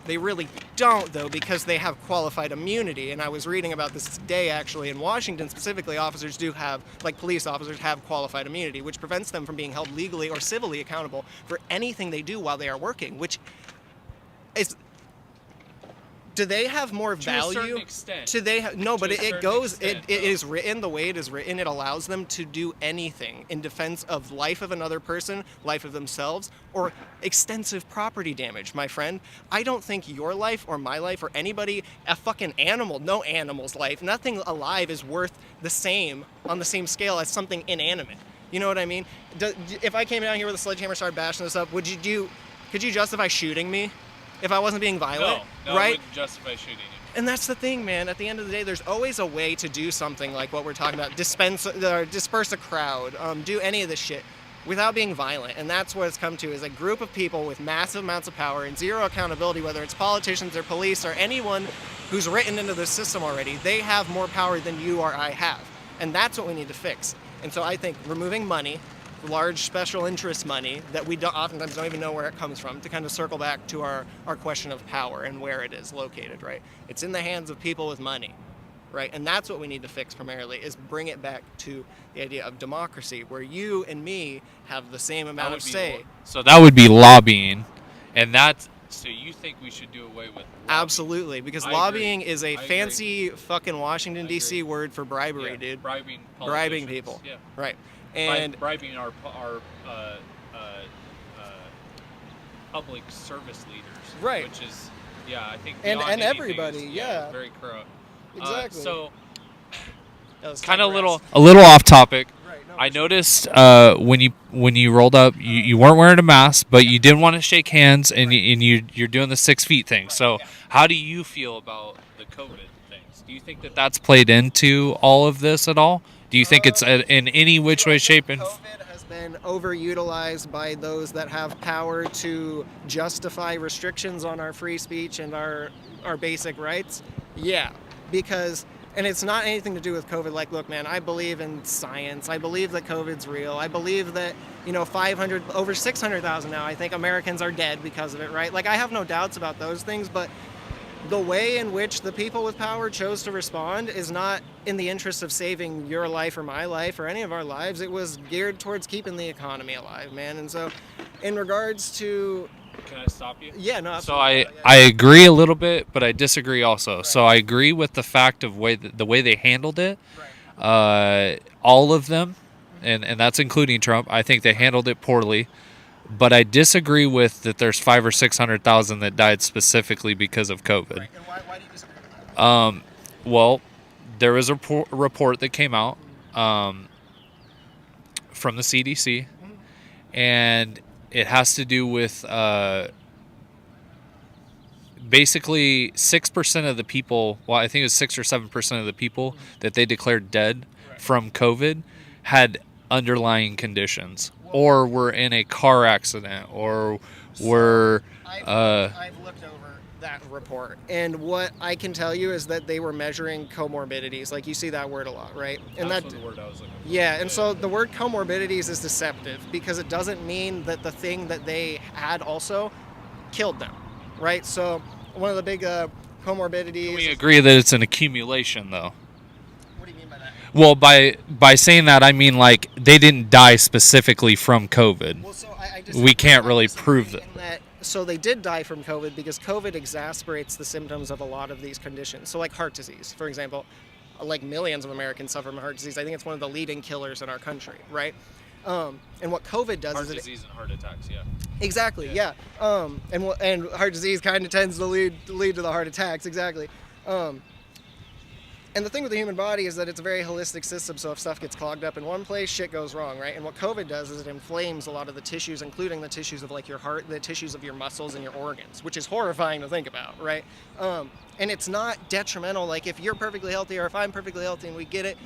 They really don't, though, because they have qualified immunity. And I was reading about this today, actually, in Washington specifically, officers do have, like police officers have qualified immunity, which prevents them from being held legally or civilly accountable for anything they do while they are working, which is... Do they have more value? To a certain extent. No, but To a it certain goes. extent, It though. is written the way it is written. It allows them to do anything in defense of life of another person, life of themselves, or extensive property damage. My friend, I don't think your life or my life or anybody, a fucking animal, no animal's life, nothing alive is worth the same on the same scale as something inanimate. You know what I mean? If I came down here with a sledgehammer and started bashing this up, could you justify shooting me? If I wasn't being violent, No, right? it wouldn't justify shooting you. And that's the thing, man. At the end of the day, there's always a way to do something like what we're talking about. Disperse a crowd, do any of this shit without being violent. And that's what it's come to, is a group of people with massive amounts of power and zero accountability, whether it's politicians or police or anyone who's written into the system already. They have more power than you or I have. And that's what we need to fix. And so I think removing money, large special interest money that we oftentimes don't even know where it comes from, to kind of circle back to our question of power and where it is located, right? It's in the hands of people with money, right? And that's what we need to fix primarily, is bring it back to the idea of democracy, where you and me have the same amount of say. So that would be lobbying, and so you think we should do away with lobbying? Absolutely, because I lobbying agree. is a I agree. fancy fucking Washington, I D.C. agree. word for bribery, Yeah, dude. bribing people. Yeah. Right. And bribing our public service leaders, Right. Which is, I think And beyond anything everybody, is, yeah. very corrupt. Exactly. So kind of a little off topic. no, I noticed when you rolled up, you weren't wearing a mask, but you did want to shake hands, and you're doing the 6 feet thing. So how do you feel about the COVID things? Do you think that that's played into all of this at all? Do you think it's in any which way, shape, and COVID has been overutilized by those that have power to justify restrictions on our free speech and our basic rights? Yeah, because, and it's not anything to do with COVID. Like, look, man, I believe in science. I believe that COVID's real. I believe that, over 600,000 now, I think Americans are dead because of it, right? Like, I have no doubts about those things, but the way in which the people with power chose to respond is not in the interest of saving your life or my life or any of our lives. It was geared towards keeping the economy alive, man. And so, in regards to... Can I stop you? Yeah, no, So absolutely. I agree a little bit, but I disagree also. Right. So I agree with the fact of the way they handled it. Right. All of them, and that's including Trump. I think they handled it poorly. But I disagree with that there's 500,000 or 600,000 that died specifically because of COVID. Right. And why do you disagree with that? Well, there was a report that came out from the CDC, and it has to do with basically 6% of the people, well, I think it was 6 or 7% of the people that they declared dead from COVID had underlying conditions, or were in a car accident, or were... I've looked over that report, and what I can tell you is that they were measuring comorbidities. Like, you see that word a lot, right? And that's the word I was looking for. Yeah, and so the word comorbidities is deceptive because it doesn't mean that the thing that they had also killed them, right? So one of the big comorbidities... Can we agree that it's an accumulation, though? What do you mean by that? Well, by saying that, I mean, like, they didn't die specifically from COVID. Well, so we can't really prove that. So they did die from COVID because COVID exacerbates the symptoms of a lot of these conditions. So like heart disease, for example, like millions of Americans suffer from heart disease. I think it's one of the leading killers in our country, right? And what COVID does is... Heart disease and heart attacks, yeah. Exactly, yeah. And heart disease kind of tends to lead to the heart attacks, exactly. And the thing with the human body is that it's a very holistic system, so if stuff gets clogged up in one place, shit goes wrong, right? And what COVID does is it inflames a lot of the tissues, including the tissues of like your heart, the tissues of your muscles and your organs, which is horrifying to think about, right? And it's not detrimental. Like, if you're perfectly healthy or if I'm perfectly healthy and we get it,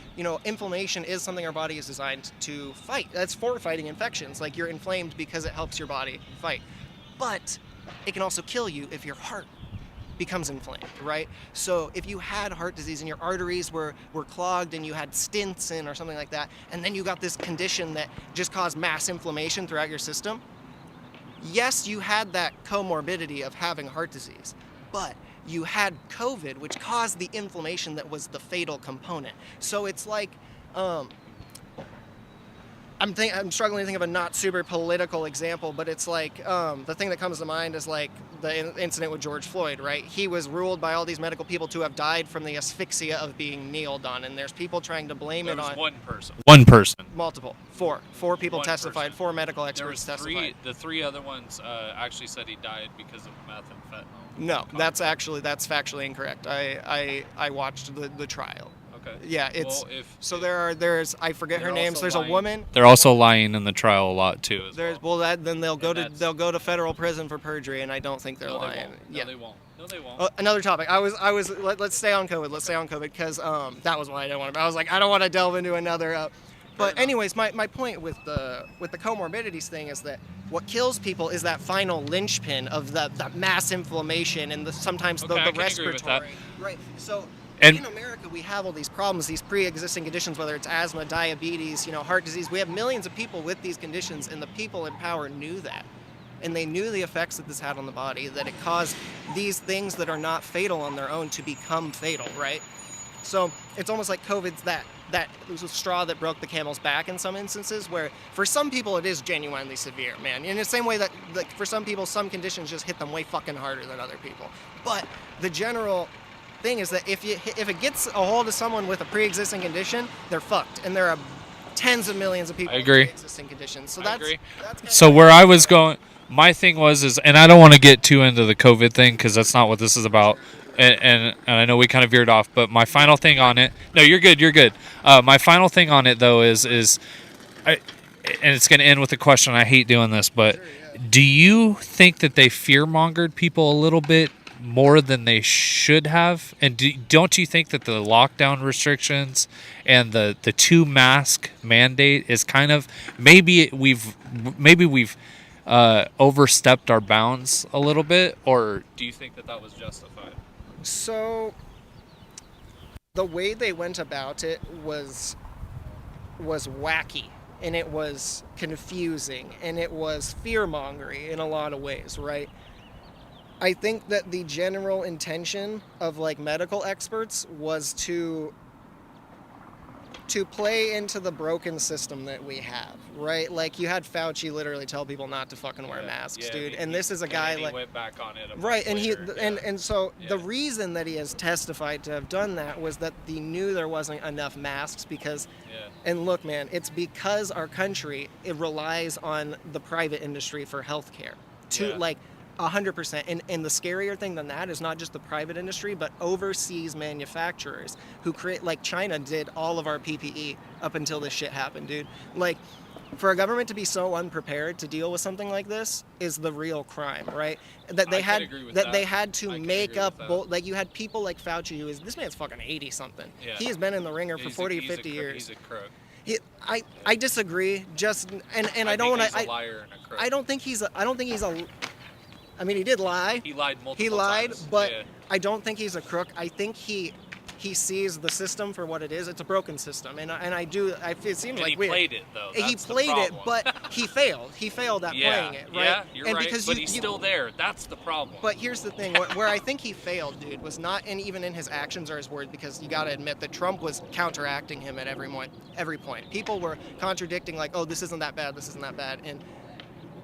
inflammation is something our body is designed to fight. That's for fighting infections. Like, you're inflamed because it helps your body fight. But it can also kill you if your heart becomes inflamed, right? So if you had heart disease and your arteries were clogged and you had stents in or something like that, and then you got this condition that just caused mass inflammation throughout your system, yes, you had that comorbidity of having heart disease, but you had COVID, which caused the inflammation that was the fatal component. So it's like, I'm struggling to think of a not super political example, but it's like the thing that comes to mind is like the incident with George Floyd, right? He was ruled by all these medical people to have died from the asphyxia of being kneeled on, and there's people trying to blame it on one person. One person. Multiple. Four people One testified. person. 4 medical experts testified. The 3 other ones actually said he died because of meth and fentanyl. No, that's factually incorrect. I watched the trial. Okay. Yeah, it's there's I forget her name. So there's a woman. They're also lying in the trial a lot too. Then they'll go to federal prison for perjury, and I don't think they're lying. No, they won't. No, they won't. Another topic. Let's stay on COVID. Let's stay on COVID because that was why I didn't want to. I was like, I don't want to delve into another. But anyways, my point with the comorbidities thing is that what kills people is that final linchpin of the mass inflammation and sometimes the respiratory. Right. So. And in America, we have all these problems, these pre-existing conditions, whether it's asthma, diabetes, heart disease. We have millions of people with these conditions, and the people in power knew that. And they knew the effects that this had on the body, that it caused these things that are not fatal on their own to become fatal, right? So it's almost like COVID's that was a straw that broke the camel's back in some instances, where for some people it is genuinely severe, man. In the same way that for some people, some conditions just hit them way fucking harder than other people. But the general thing is that if it gets a hold of someone with a pre-existing condition, they're fucked, and there are tens of millions of people with pre-existing conditions. So that's so where I was going, my thing was and I don't want to get too into the COVID thing because that's not what this is about. and I know we kind of veered off, but my final thing on it. No, you're good. You're good. My final thing on it though is and it's going to end with a question. I hate doing this, but do you think that they fear-mongered people a little bit more than they should have? And don't you think that the lockdown restrictions and the 2-mask mandate is kind of maybe we've overstepped our bounds a little bit, or do you think that was justified? So the way they went about it was wacky, and it was confusing, and it was fear-mongering in a lot of ways, right? I think that the general intention of like medical experts was to play into the broken system that we have, right? Like you had Fauci literally tell people not to fucking wear masks, dude. And this is a guy he like went back on it right, and later. and so the reason that he has testified to have done that was that he knew there wasn't enough masks because and look, man, it's because our country, it relies on the private industry for healthcare to like 100%. And the scarier thing than that is not just the private industry, but overseas manufacturers who create, like China did all of our PPE up until this shit happened, dude. Like, for a government to be so unprepared to deal with something like this is the real crime, right? That they had to make up, like you had people like Fauci, this man's fucking 80 something. Yeah. He has been in the ringer for 40 or 50 years. He's a crook. I disagree. Just and I don't want to. He's a liar and a crook. I don't think he's a. I mean, he did lie. He lied multiple times. He lied, but I don't think he's a crook. I think he sees the system for what it is. It's a broken system, and I do. It seems like he played it though. He played it, but he failed. He failed at playing it, right? Yeah, you're and right. Because but he's still there. That's the problem. But here's the thing: where I think he failed, dude, was not even in his actions or his words. Because you got to admit that Trump was counteracting him at every point. People were contradicting, like, "Oh, this isn't that bad. This isn't that bad,"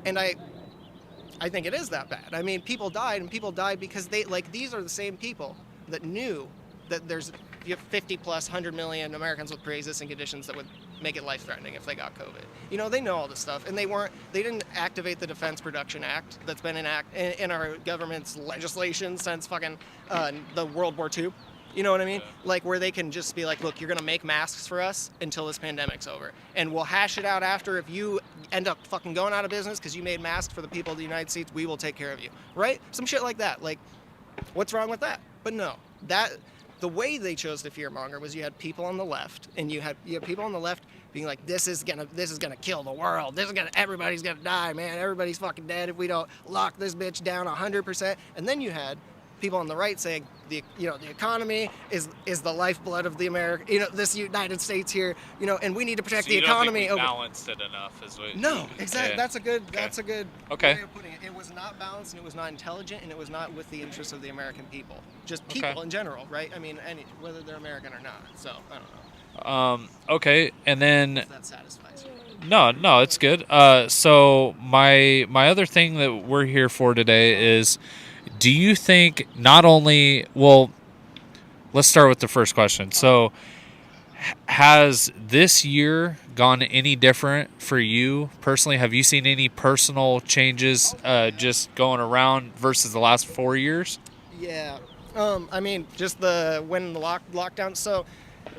and I think it is that bad. I mean, people died because these are the same people that knew that there's 50 plus 100 million Americans with pre-existing conditions that would make it life-threatening if they got COVID. You know, they know all this stuff, and they didn't activate the Defense Production Act that's been in our government's legislation since fucking the World War II. You know what I mean? Yeah. Like where they can just be like, look, you're going to make masks for us until this pandemic's over. And we'll hash it out after. If you end up fucking going out of business because you made masks for the people of the United States, we will take care of you. Right? Some shit like that. Like, what's wrong with that? But no, the way they chose to fearmonger was you had people on the left, and you had people on the left being like, this is gonna kill the world. Everybody's gonna die, man. Everybody's fucking dead if we don't lock this bitch down 100%. And then you had people on the right saying the economy is the lifeblood of the this United States here, and we need to protect the economy. Don't think we balanced it enough, No, exactly. Yeah. That's a good okay. way of putting it. It was not balanced, and it was not intelligent, and it was not with the interests of the American people. Just people in general, right? I mean, whether they're American or not. So I don't know. Okay, and then if that satisfies you. No, it's good. So my other thing that we're here for today is, do you think let's start with the first question. So has this year gone any different for you personally? Have you seen any personal changes just going around versus the last 4 years? Yeah. I mean, just the lockdown. So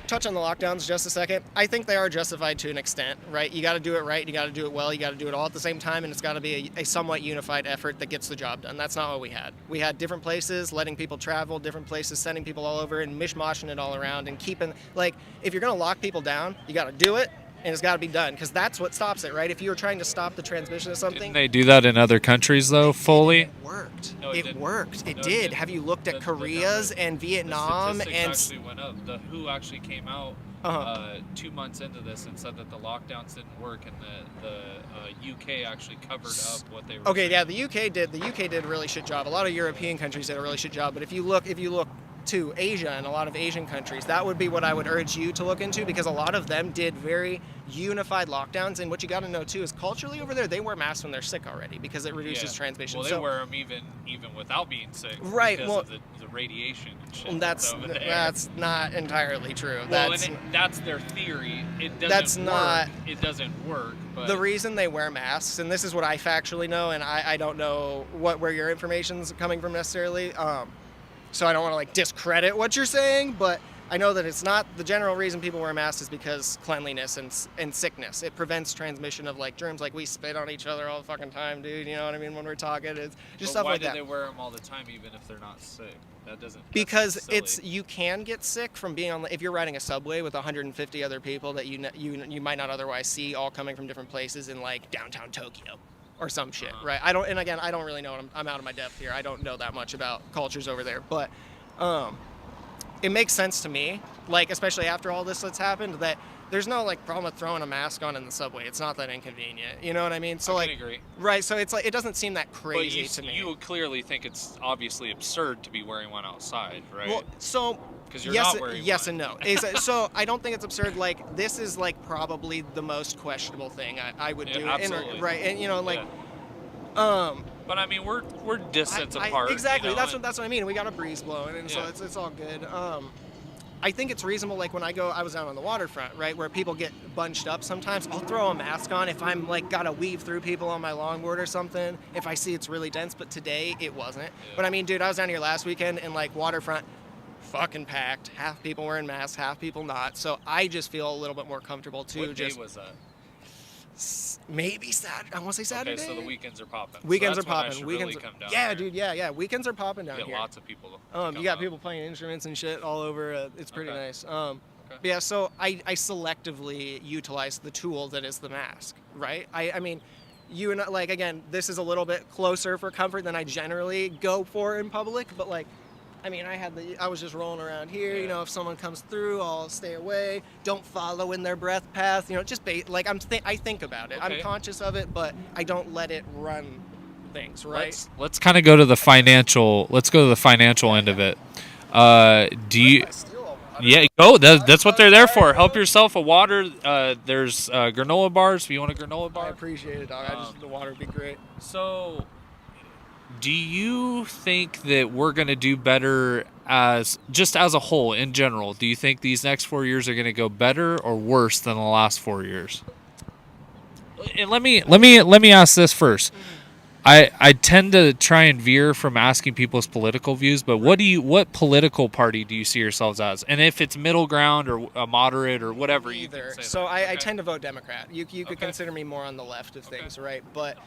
touch on the lockdowns just a second. I think they are justified to an extent, right? You got to do it right. You got to do it well. You got to do it all at the same time, and it's got to be a somewhat unified effort that gets the job done. That's not what we had. We had different places, letting people travel, different places, sending people all over, and mishmashing it all around, and keeping, like, if you're going to lock people down, you got to do it, and it's got to be done, because that's what stops it, right? If you were trying to stop the transmission of something... Didn't they do that in other countries, though, fully? It worked. No, it worked. It did. Have you looked at Korea's and Vietnam? The statistics actually went up. The WHO actually came out 2 months into this and said that the lockdowns didn't work, and the UK actually covered up what they were saying. Yeah, the UK did a really shit job. A lot of European countries did a really shit job, but if you look to Asia and a lot of Asian countries, that would be what I would urge you to look into, because a lot of them did very unified lockdowns. And what you got to know too is culturally over there, they wear masks when they're sick already, because it reduces transmission. Well, they wear them even without being sick, right? Because of the radiation and shit. That's not entirely true. Well, that's their theory. It doesn't work. But the reason they wear masks, and this is what I factually know, and I don't know where your information's coming from necessarily. so I don't want to like discredit what you're saying, but I know that it's not the general reason people wear masks is because cleanliness and sickness. It prevents transmission of like germs. Like we spit on each other all the fucking time, dude. You know what I mean? When we're talking, it's just stuff like that. Why do they wear them all the time, even if they're not sick? That doesn't. Because you can get sick from being on if you're riding a subway with 150 other people that you might not otherwise see, all coming from different places in like downtown Tokyo or some shit, right? I don't really know. I'm out of my depth here. I don't know that much about cultures over there, but it makes sense to me, like especially after all this that's happened, that there's no like problem with throwing a mask on in the subway. It's not that inconvenient. You know what I mean? So I can agree. Right. So it's like it doesn't seem that crazy to me. You clearly think it's obviously absurd to be wearing one outside, right? Well, so because you're not wearing yes one. and no. So I don't think it's absurd. Like this is like probably the most questionable thing I would do. Absolutely. Right. And you know like. But I mean, we're distance apart. Exactly. You know, that's what I mean. We got a breeze blowing, and so it's all good. I think it's reasonable. Like when I was down on the waterfront, right, where people get bunched up. Sometimes I'll throw a mask on if I'm like gotta weave through people on my longboard or something. If I see it's really dense, but today it wasn't. Yeah. But I mean, dude, I was down here last weekend and like waterfront, fucking packed. Half people wearing masks, half people not. So I just feel a little bit more comfortable too. What day was that? Maybe Saturday. I want to say Saturday. Okay, so the weekends are popping. Weekends are popping. Weekends come down. Yeah, here. Dude. Yeah. Weekends are popping down you here. Get lots of people. You got people playing instruments and shit all over. It's pretty nice. But yeah, so I selectively utilize the tool that is the mask, right? I mean, you and like again, this is a little bit closer for comfort than I generally go for in public, but like. I mean, I was just rolling around here. You know, if someone comes through, I'll stay away. Don't follow in their breath path. You know, just like I think about it. I'm conscious of it, but I don't let it run things. Right. Let's kind of go to the financial. Let's go to the financial end of it. Do you? Yeah, go. That's what they're there for. Help yourself a water. There's granola bars. If you want a granola bar, I appreciate it, dog. The water would be great. So. Do you think that we're going to do better as a whole in general? Do you think these next 4 years are going to go better or worse than the last 4 years? And let me ask this first. I tend to try and veer from asking people's political views, but what political party do you see yourselves as? And if it's middle ground or a moderate or whatever you can say. So I tend to vote Democrat. You could consider me more on the left of things, right? But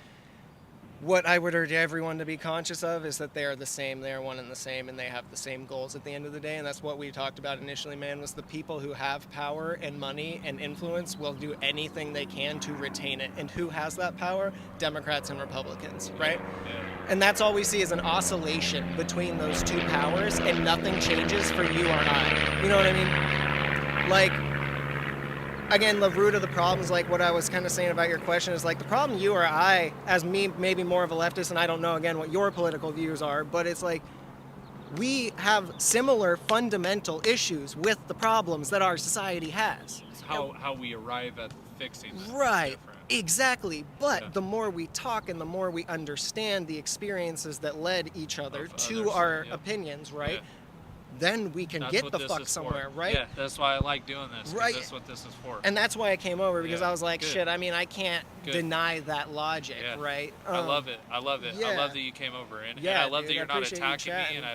what I would urge everyone to be conscious of is that they are the same, they are one and the same, and they have the same goals at the end of the day. And that's what we talked about initially, man, was the people who have power and money and influence will do anything they can to retain it. And who has that power? Democrats and Republicans, right? Yeah. And that's all we see is an oscillation between those two powers, and nothing changes for you or I. You know what I mean? Like, again, the root of the problem is like what I was kind of saying about your question is like the problem you or I, as me, maybe more of a leftist, and I don't know, again, what your political views are, but it's like we have similar fundamental issues with the problems that our society has. It's how we arrive at fixing them. Right, exactly. But the more we talk and the more we understand the experiences that led each other to our opinions, right? Yeah. Then we can get the fuck somewhere, right? Yeah, that's why I like doing this. Right. That's what this is for. And that's why I came over, because I was like, shit, I mean, I can't deny that logic, right? I love it. I love it. I love that you came over. And I love that you're not attacking me. And I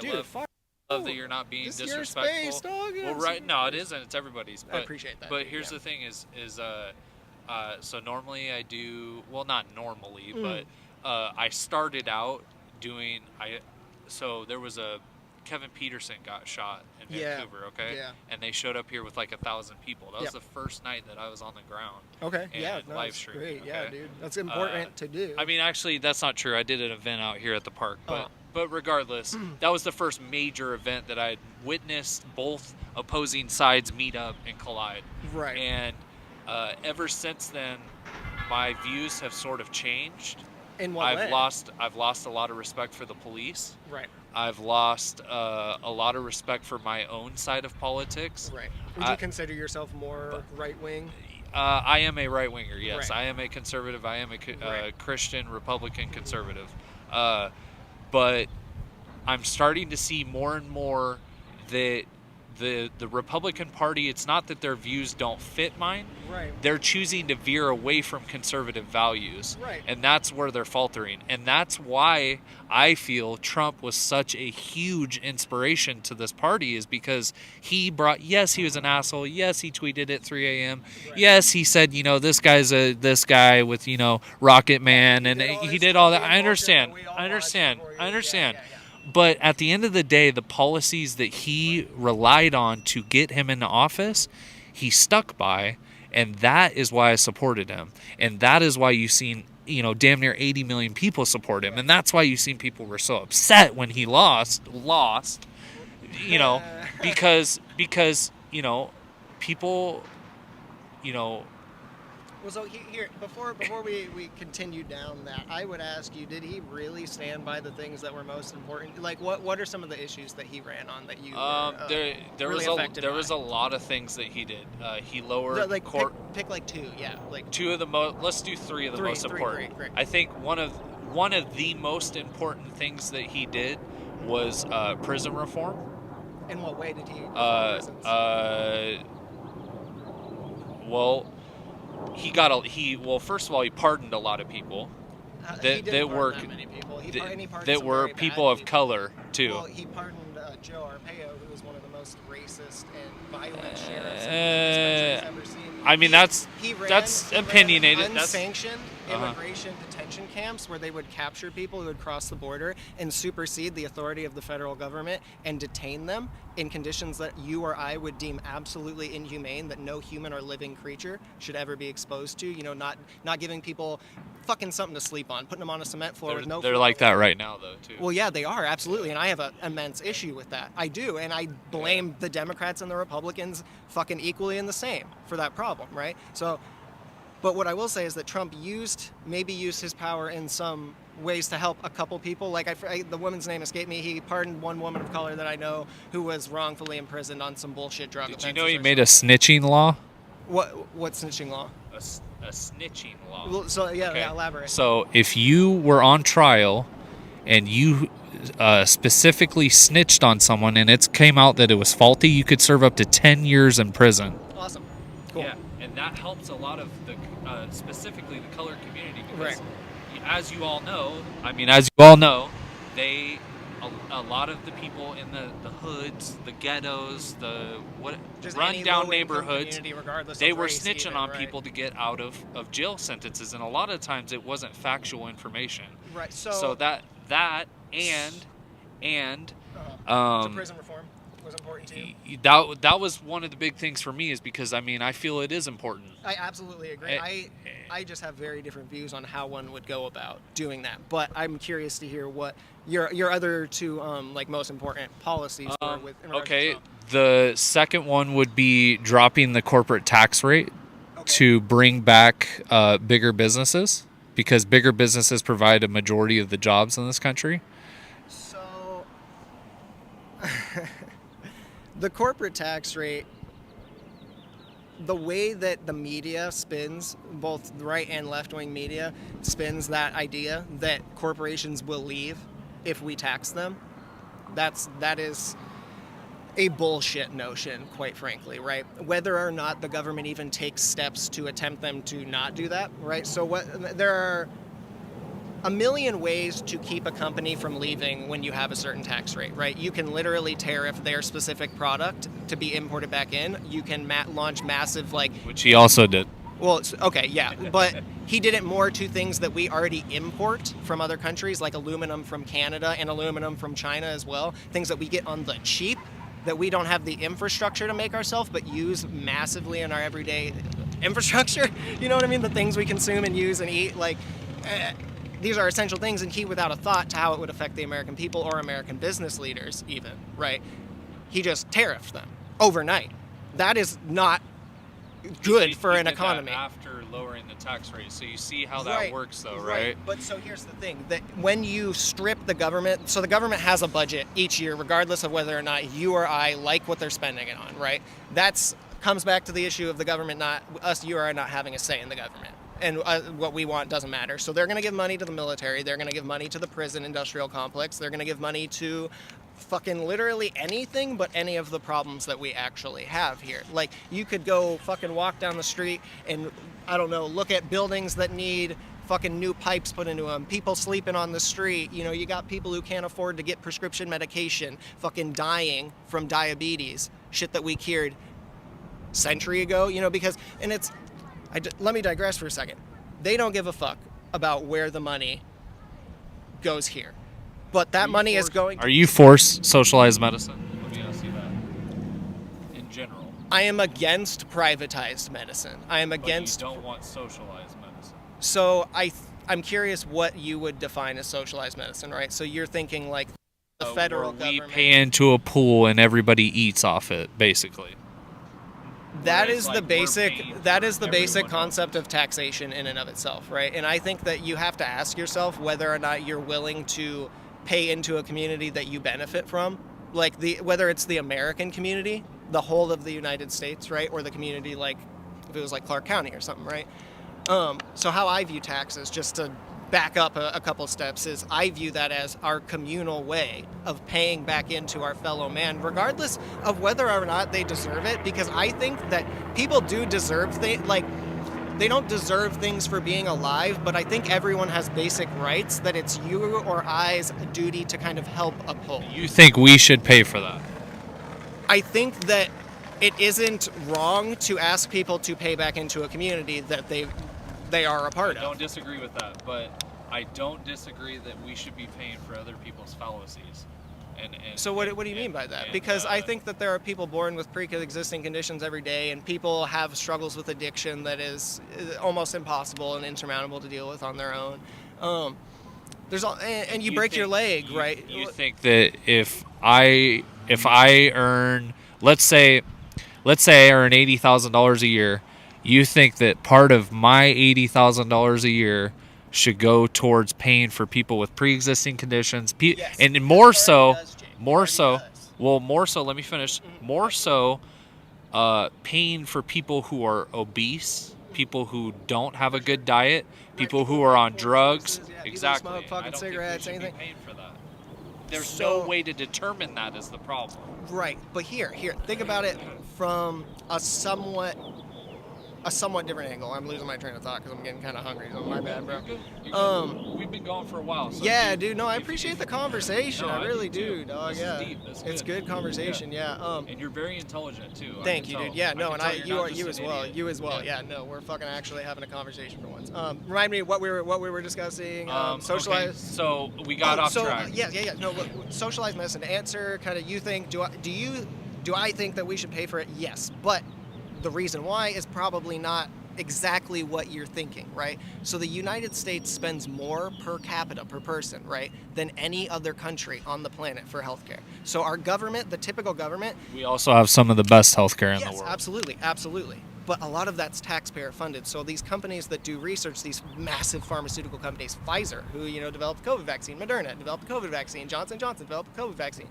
love that you're not being disrespectful. Your space, dog. Well, right. No, it isn't. It's everybody's. But, I appreciate that. But here's the thing is so normally I do, well, not normally, but I started out doing, so there was Kevin Peterson got shot in Vancouver, okay? Yeah. And they showed up here with like 1,000 people. That was the first night that I was on the ground. Okay. Live stream. Great. Okay? Yeah, dude. That's important to do. I mean, actually, that's not true. I did an event out here at the park, but regardless, that was the first major event that I witnessed both opposing sides meet up and collide. Right. And ever since then, my views have sort of changed. In what way? I've lost a lot of respect for the police. Right. I've lost a lot of respect for my own side of politics. Right. Would you consider yourself more right-wing? I am a right-winger, yes. Right. I am a conservative. I am a Christian, Republican conservative. But I'm starting to see more and more that the Republican Party, it's not that their views don't fit mine. Right. They're choosing to veer away from conservative values. Right. And that's where they're faltering. And that's why I feel Trump was such a huge inspiration to this party, is because he brought, yes, he was an asshole. Yes, he tweeted at 3 a.m. Right. Yes, he said, this guy's this guy with, Rocket Man. And he did all that. I understand. But at the end of the day, the policies that he relied on to get him into office, he stuck by, and that is why I supported him. And that is why you've seen, damn near 80 million people support him. And that's why you've seen people were so upset when he lost, because people, Well, so here, before we continue down that, I would ask you, did he really stand by the things that were most important? Like, what are some of the issues that he ran on that you there really was a lot of things that he did. He lowered pick like two, yeah, like two of the most. Let's do three of the most important. Great. I think one of the most important things that he did was prison reform. In what way did he? Well, first of all, he pardoned a lot of people that were people of color too. Well, he pardoned Joe Arpaio, who was one of the most racist and violent sheriffs this country's ever seen. I mean, that's opinionated. Unsanctioned immigration detention camps where they would capture people who would cross the border and supersede the authority of the federal government and detain them in conditions that you or I would deem absolutely inhumane, that no human or living creature should ever be exposed to. Not giving people fucking something to sleep on, putting them on a cement floor with no. They're like that right now, though, too. Well, yeah, they are, absolutely, and I have an immense issue with that. I do, and I blame the Democrats and the Republicans fucking equally and the same for that problem, right? So, but what I will say is that Trump maybe used his power in some ways to help a couple people. Like, the woman's name escaped me. He pardoned one woman of color that I know who was wrongfully imprisoned on some bullshit drug offenses. Did you know he made a snitching law? What snitching law? A snitching law. Well, so yeah, elaborate. So if you were on trial and you specifically snitched on someone and it came out that it was faulty, you could serve up to 10 years in prison. Awesome. Cool. Yeah, and that helps a lot of specifically the colored community, because right. as you all know, a lot of the people in the hoods, the ghettos, the run-down neighborhoods, they were snitching on people to get out of jail sentences, and a lot of times it wasn't factual information. Right. So that and so prison reform was important to you? That was one of the big things for me, is because I feel it is important. I absolutely agree. I just have very different views on how one would go about doing that, but I'm curious to hear what your other two most important policies were with. Okay, the second one would be dropping the corporate tax rate to bring back bigger businesses, because bigger businesses provide a majority of the jobs in this country. So the corporate tax rate, the way that the media spins, both right and left-wing media, spins that idea that corporations will leave if we tax them, that is a bullshit notion, quite frankly, right? Whether or not the government even takes steps to attempt them to not do that, right? So there are a million ways to keep a company from leaving when you have a certain tax rate, right? You can literally tariff their specific product to be imported back in. You can launch massive, which he also did. Well, okay, yeah, but he did it more to things that we already import from other countries, like aluminum from Canada and aluminum from China as well. Things that we get on the cheap, that we don't have the infrastructure to make ourselves, but use massively in our everyday infrastructure. You know what I mean? The things we consume and use and eat, these are essential things, and he, without a thought to how it would affect the American people or American business leaders even, right? He just tariffed them overnight. That is not good for an economy. After lowering the tax rate, so you see how that works, though, right? But so here's the thing: that when you strip the government, so the government has a budget each year, regardless of whether or not you or I like what they're spending it on, right? That's comes back to the issue of the government you or I not having a say in the government. And what we want doesn't matter. So they're going to give money to the military. They're going to give money to the prison industrial complex. They're going to give money to fucking literally anything but any of the problems that we actually have here. Like, you could go fucking walk down the street and, I don't know, look at buildings that need fucking new pipes put into them, people sleeping on the street, you know, you got people who can't afford to get prescription medication, fucking dying from diabetes, shit that we cured century ago, you know, because, and it's, let me digress for a second. They don't give a fuck about where the money goes here. But that money is going... Are you for socialized medicine? Let me ask you that. In general. I am against privatized medicine. I am against... But you don't want socialized medicine. So I'm curious what you would define as socialized medicine, right? So you're thinking like the federal government... We pay into a pool and everybody eats off it, basically. That is the basic concept of taxation in and of itself, right? And I think that you have to ask yourself whether or not you're willing to pay into a community that you benefit from, like whether it's the American community, the whole of the United States, right, or the community like if it was like Clark County or something, right? So how I view taxes, just to back up a couple steps, is I view that as our communal way of paying back into our fellow man, regardless of whether or not they deserve it, because I think that people do deserve things, like, they don't deserve things for being alive, but I think everyone has basic rights that it's you or I's duty to kind of help uphold. You think we should pay for that? I think that it isn't wrong to ask people to pay back into a community that they are a part of. I don't disagree with that, but I don't disagree that we should be paying for other people's fallacies. So what do you mean by that? Because I think that there are people born with pre-existing conditions every day, and people have struggles with addiction that is almost impossible and insurmountable to deal with on their own. And you break your leg, right? You think that if I earn, let's say I earn $80,000 a year, you think that part of my $80,000 a year should go towards paying for people with pre-existing conditions, yes, and more so, let me finish. Mm-hmm. More so, paying for people who are obese, people who don't have a good diet, people who are on drugs. Exactly. Smoke fucking cigarettes, anything. Paying for that. There's no way to determine that is the problem. Right, but here, think about it from a somewhat different angle. I'm losing my train of thought because I'm getting kind of hungry. So my bad, bro. You're good. We've been gone for a while. So yeah, dude. No, I appreciate the conversation. I really do, dog. This Yeah, is deep. it's good conversation. Yeah. And you're very intelligent too. Thank you, dude. Yeah, no, and you as well. Idiot. You as well. Yeah, no, we're fucking actually having a conversation for once. Remind me what we were discussing. Socialized. Okay, so we got off track. Yeah. No, look, socialized medicine. To answer, kind of, you think do I think that we should pay for it? Yes, but the reason why is probably not exactly what you're thinking, right? So the United States spends more per capita, per person, right, than any other country on the planet for healthcare. So our government, the typical government... We also have some of the best healthcare in the world. Yes, absolutely. But a lot of that's taxpayer funded. So these companies that do research, these massive pharmaceutical companies, Pfizer, who, developed the COVID vaccine, Moderna developed the COVID vaccine, Johnson & Johnson developed the COVID vaccine,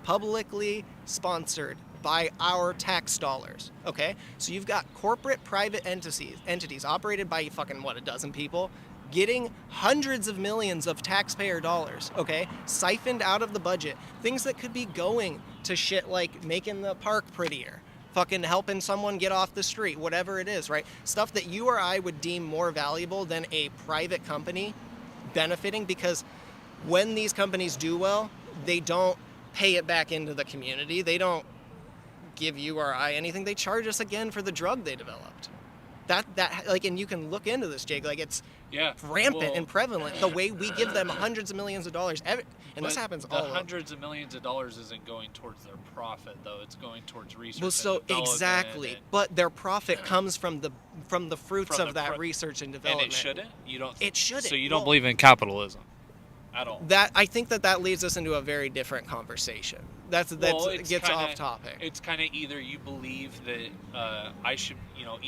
publicly sponsored by our tax dollars, okay? So you've got corporate private entities operated by fucking, a dozen people, getting hundreds of millions of taxpayer dollars, okay? Siphoned out of the budget. Things that could be going to shit like making the park prettier, fucking helping someone get off the street, whatever it is, right? Stuff that you or I would deem more valuable than a private company benefiting, because when these companies do well, they don't pay it back into the community. They don't give you or I anything. They charge us again for the drug they developed. And you can look into this, Jake. Like, it's rampant and prevalent. The way we give them hundreds of millions of dollars, and this happens all over. Hundreds of millions of dollars isn't going towards their profit, though. It's going towards research. Well, so exactly, but their profit comes from the fruits of that research and development. And it shouldn't. You don't. It shouldn't. So you don't believe in capitalism at all. I think that leads us into a very different conversation. That gets off topic. It's kind of either you believe that I should,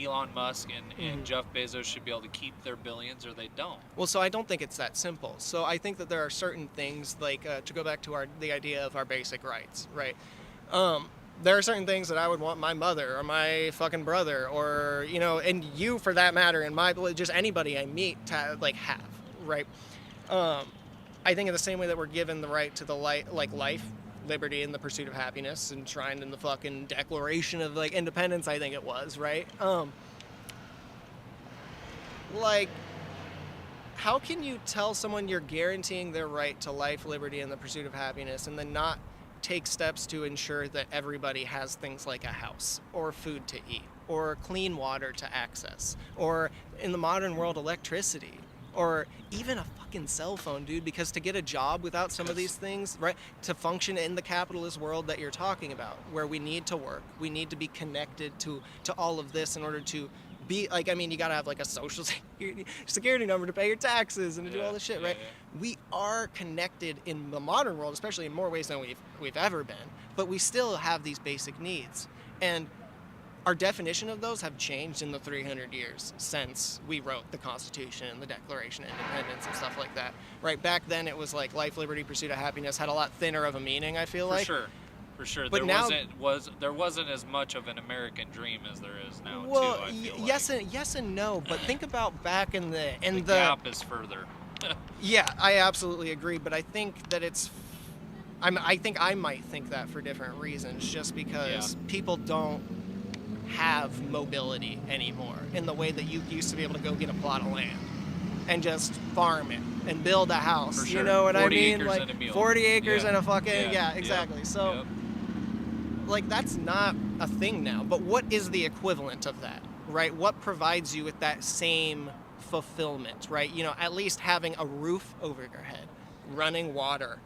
Elon Musk and Jeff Bezos should be able to keep their billions, or they don't. Well, so I don't think it's that simple. So I think that there are certain things, like to go back to the idea of our basic rights, right? There are certain things that I would want my mother or my fucking brother, or and you for that matter, and just anybody I meet to have, right? I think in the same way that we're given the right to life, liberty and the pursuit of happiness, enshrined in the fucking Declaration of like Independence, I think it was, right? Like, how can you tell someone you're guaranteeing their right to life, liberty, and the pursuit of happiness, and then not take steps to ensure that everybody has things like a house or food to eat or clean water to access, or in the modern world, electricity, or even a fucking cell phone, dude? Because to get a job without some of these things, right, to function in the capitalist world that you're talking about, where we need to work, we need to be connected to all of this in order to be, like, I mean, you gotta have like a social security number to pay your taxes and to do all this shit, right? We are connected in the modern world, especially in more ways than we've ever been, but we still have these basic needs. And our definition of those have changed in the 300 years since we wrote the Constitution and the Declaration of Independence and stuff like that, right? Back then it was like life, liberty, pursuit of happiness had a lot thinner of a meaning, I feel like. For sure. But there wasn't as much of an American dream as there is now, well, too, I feel yes and no, but think about back in the gap is further. Yeah, I absolutely agree, but I think that I think I might think that for different reasons, just because people don't have mobility anymore in the way that you used to be able to go get a plot of land and just farm it and build a house. For sure. You know what I mean? 40 acres like and a mule. 40 acres Yeah. and a fucking Yeah. exactly. So like that's not a thing now. But what is the equivalent of that, right? What provides you with that same fulfillment, right? You know, at least having a roof over your head, running water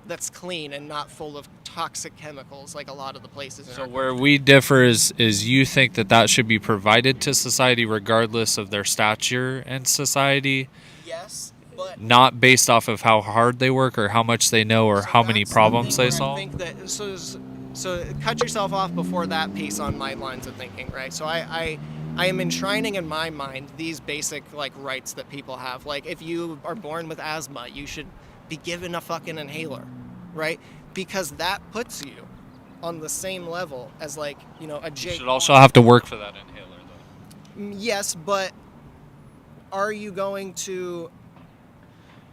that's clean and not full of toxic chemicals like a lot of the places in So our where country. we differ is you think that should be provided to society regardless of their stature in society, Yes, but not based off of how hard they work or how much they know or so how many that's the problems thing they where solve. I think that so cut yourself off before that piece on my lines of thinking, right? So I am enshrining in my mind these basic like rights that people have. Like if you are born with asthma, you should be given a fucking inhaler, right? Because that puts you on the same level as like, you know, a You Jake. should also have to work for that inhaler, though. Yes, but are you going to...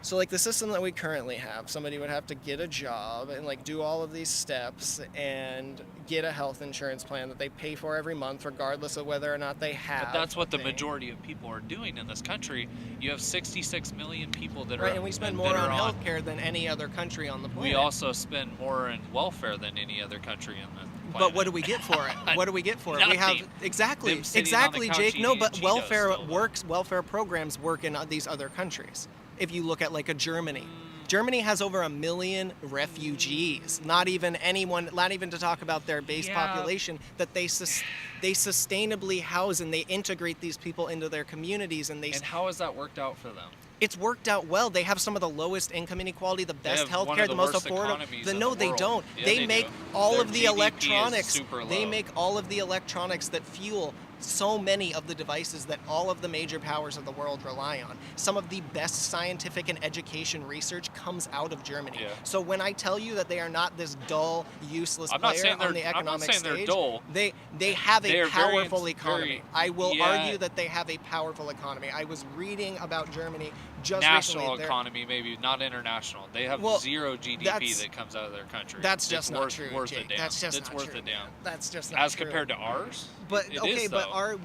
So like the system that we currently have, somebody would have to get a job and like do all of these steps and get a health insurance plan that they pay for every month regardless of whether or not they have. But that's what the thing. majority of people are doing in this country. You have 66 million people that are Right, and we spend that more are on healthcare than any other country on the planet. We also spend more in welfare than any other country in the planet. But what do we get for it? What do we get for it? We have Nothing. exactly, Them sitting on the couch Jake. No, eating but Cheetos welfare still, though. works. Welfare programs work in these other countries. If you look at like a Germany. Germany has over 1 million refugees. Not even to talk about their base population that they sustainably house and they integrate these people into their communities and how has that worked out for them? It's worked out well. They have some of the lowest income inequality, the best have one healthcare, of the the most worst affordable. economies in No, the they world. don't. Yeah, they they make do. all Their of the GDP is electronics. super They low. make all of the electronics that fuel so many of the devices that all of the major powers of the world rely on. Some of the best scientific and education research comes out of Germany. Yeah. So when I tell you that they are not this dull, useless I'm not player saying on they're- the I'm not economic saying they're stage, dull. they have They a are very powerful economy. I will yeah. argue that they have a powerful economy. I was reading about Germany just National recently. They're- economy, maybe not international. They have Well, zero GDP that's- that comes out of their country. That's It's just not worth, true, Worth Jake. a damn. That's just it's not worth true. a damn. That's just not As true. compared to ours. But it okay, is, but though.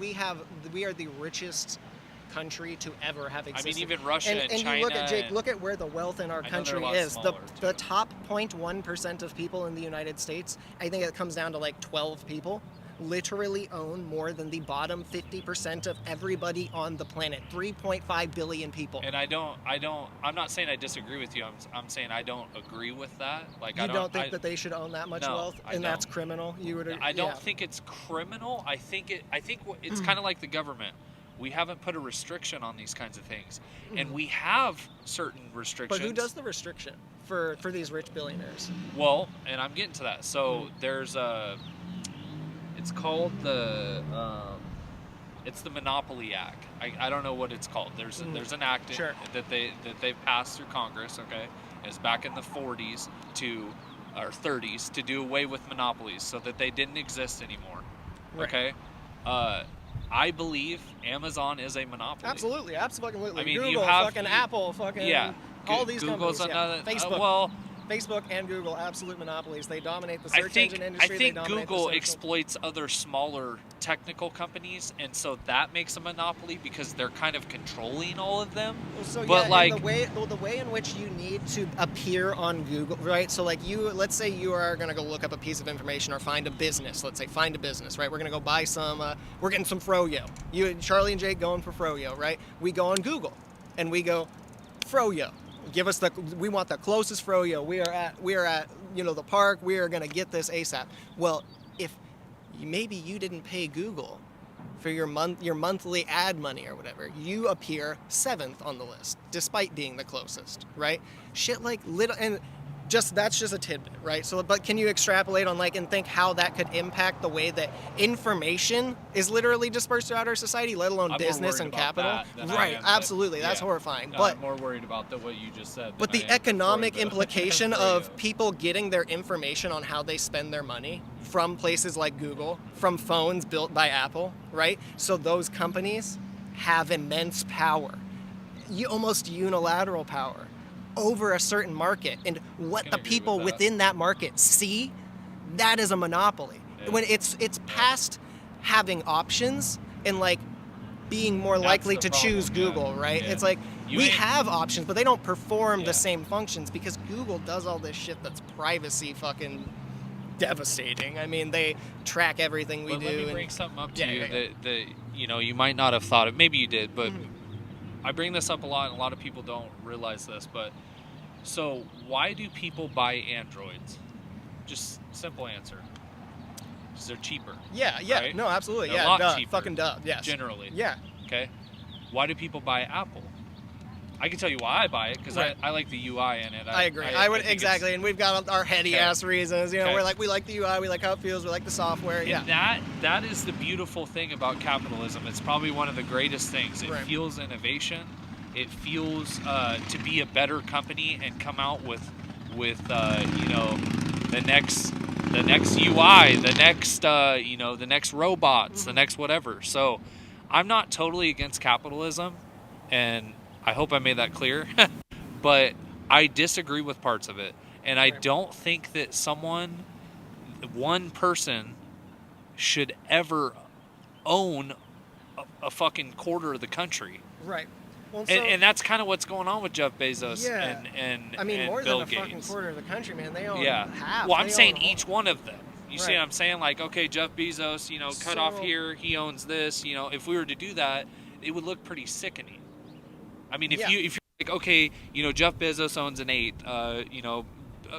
we are the richest country to ever have I existed. mean, even Russia and and China. you look at Jake, and- look at where the wealth in our I know they're country a lot is. smaller, The too. top 0.1% of people in the United States, I think it comes down to like 12 people, literally own more than the bottom 50% of everybody on the planet. 3.5 billion people. And I'm not saying I disagree with you. I'm saying I don't agree with that. Like, You I don't think that they should own that much No, wealth, I and that's don't. criminal? You would? I don't yeah. think it's criminal. I think it's kind of like the government. We haven't put a restriction on these kinds of things, and we have certain restrictions. But who does the restriction for these rich billionaires? Well, and I'm getting to that. So there's it's called it's the Monopoly Act. I don't know what it's called. There's an act Sure. that they passed through Congress. Okay, it's back in the 40s or 30s to do away with monopolies so that they didn't exist anymore. Right. Okay. I believe Amazon is a monopoly. Absolutely. I mean, Google, you have fucking Apple, fucking yeah. all these Google's companies. another. Facebook. Well, Facebook and Google, absolute monopolies. They dominate the search engine I industry. think they dominate Google the social... exploits other smaller technical companies, and so that makes a monopoly because they're kind of controlling all of them. So but yeah, like and the way in which you need to appear on Google, right? So like let's say you are gonna go look up a piece of information or find a business. Let's say find a business, right? We're gonna go buy some. We're getting some froyo. You, Charlie, and Jake going for froyo, right? We go on Google, and we go, froyo. Give us we want the closest froyo. We are at the park. We are gonna get this ASAP. Well, if maybe you didn't pay Google for your monthly ad money or whatever, you appear 7th on the list despite being the closest, right? Shit like little, and that's just a tidbit, right? So, but can you extrapolate on and think how that could impact the way that information is literally dispersed throughout our society, let alone business and capital? Right, absolutely, that's horrifying. No, but I'm more worried about what you just said. But the economic implication of people getting their information on how they spend their money from places like Google, from phones built by Apple, right? So those companies have immense power, almost unilateral power over a certain market, and what the people within that market see, that is a monopoly. Yeah. When it's past having options and being more likely to choose Google, right? Yeah. It's we have options, but they don't perform the same functions because Google does all this shit that's privacy fucking devastating. I mean, they track everything we do. Let me bring something up to you that you might not have thought of. Maybe you did, but I bring this up a lot, and a lot of people don't realize this. But so, why do people buy Androids? Just simple answer. Because they're cheaper. Yeah, right? No, absolutely. They're a lot cheaper, fucking duh. Yes. Generally. Yeah. Okay. Why do people buy Apple? I can tell you why I buy it, because I like the UI in it. I agree. I would exactly, and we've got our heady ass reasons. We're we like the UI, we like how it feels, we like the software. And that is the beautiful thing about capitalism. It's probably one of the greatest things. It fuels innovation. It fuels to be a better company and come out with the next UI, the next robots, the next whatever. So I'm not totally against capitalism, and I hope I made that clear, but I disagree with parts of it. And I don't think that one person should ever own a fucking quarter of the country. Right. Well, and that's kind of what's going on with Jeff Bezos and I mean, and more Bill than a Gates. Fucking quarter of the country, man. They own half. Well, I'm saying each one of them. You see what I'm saying? Okay, Jeff Bezos, cut off here, he owns this. If we were to do that, it would look pretty sickening. I mean, if you're okay, Jeff Bezos owns an 8th,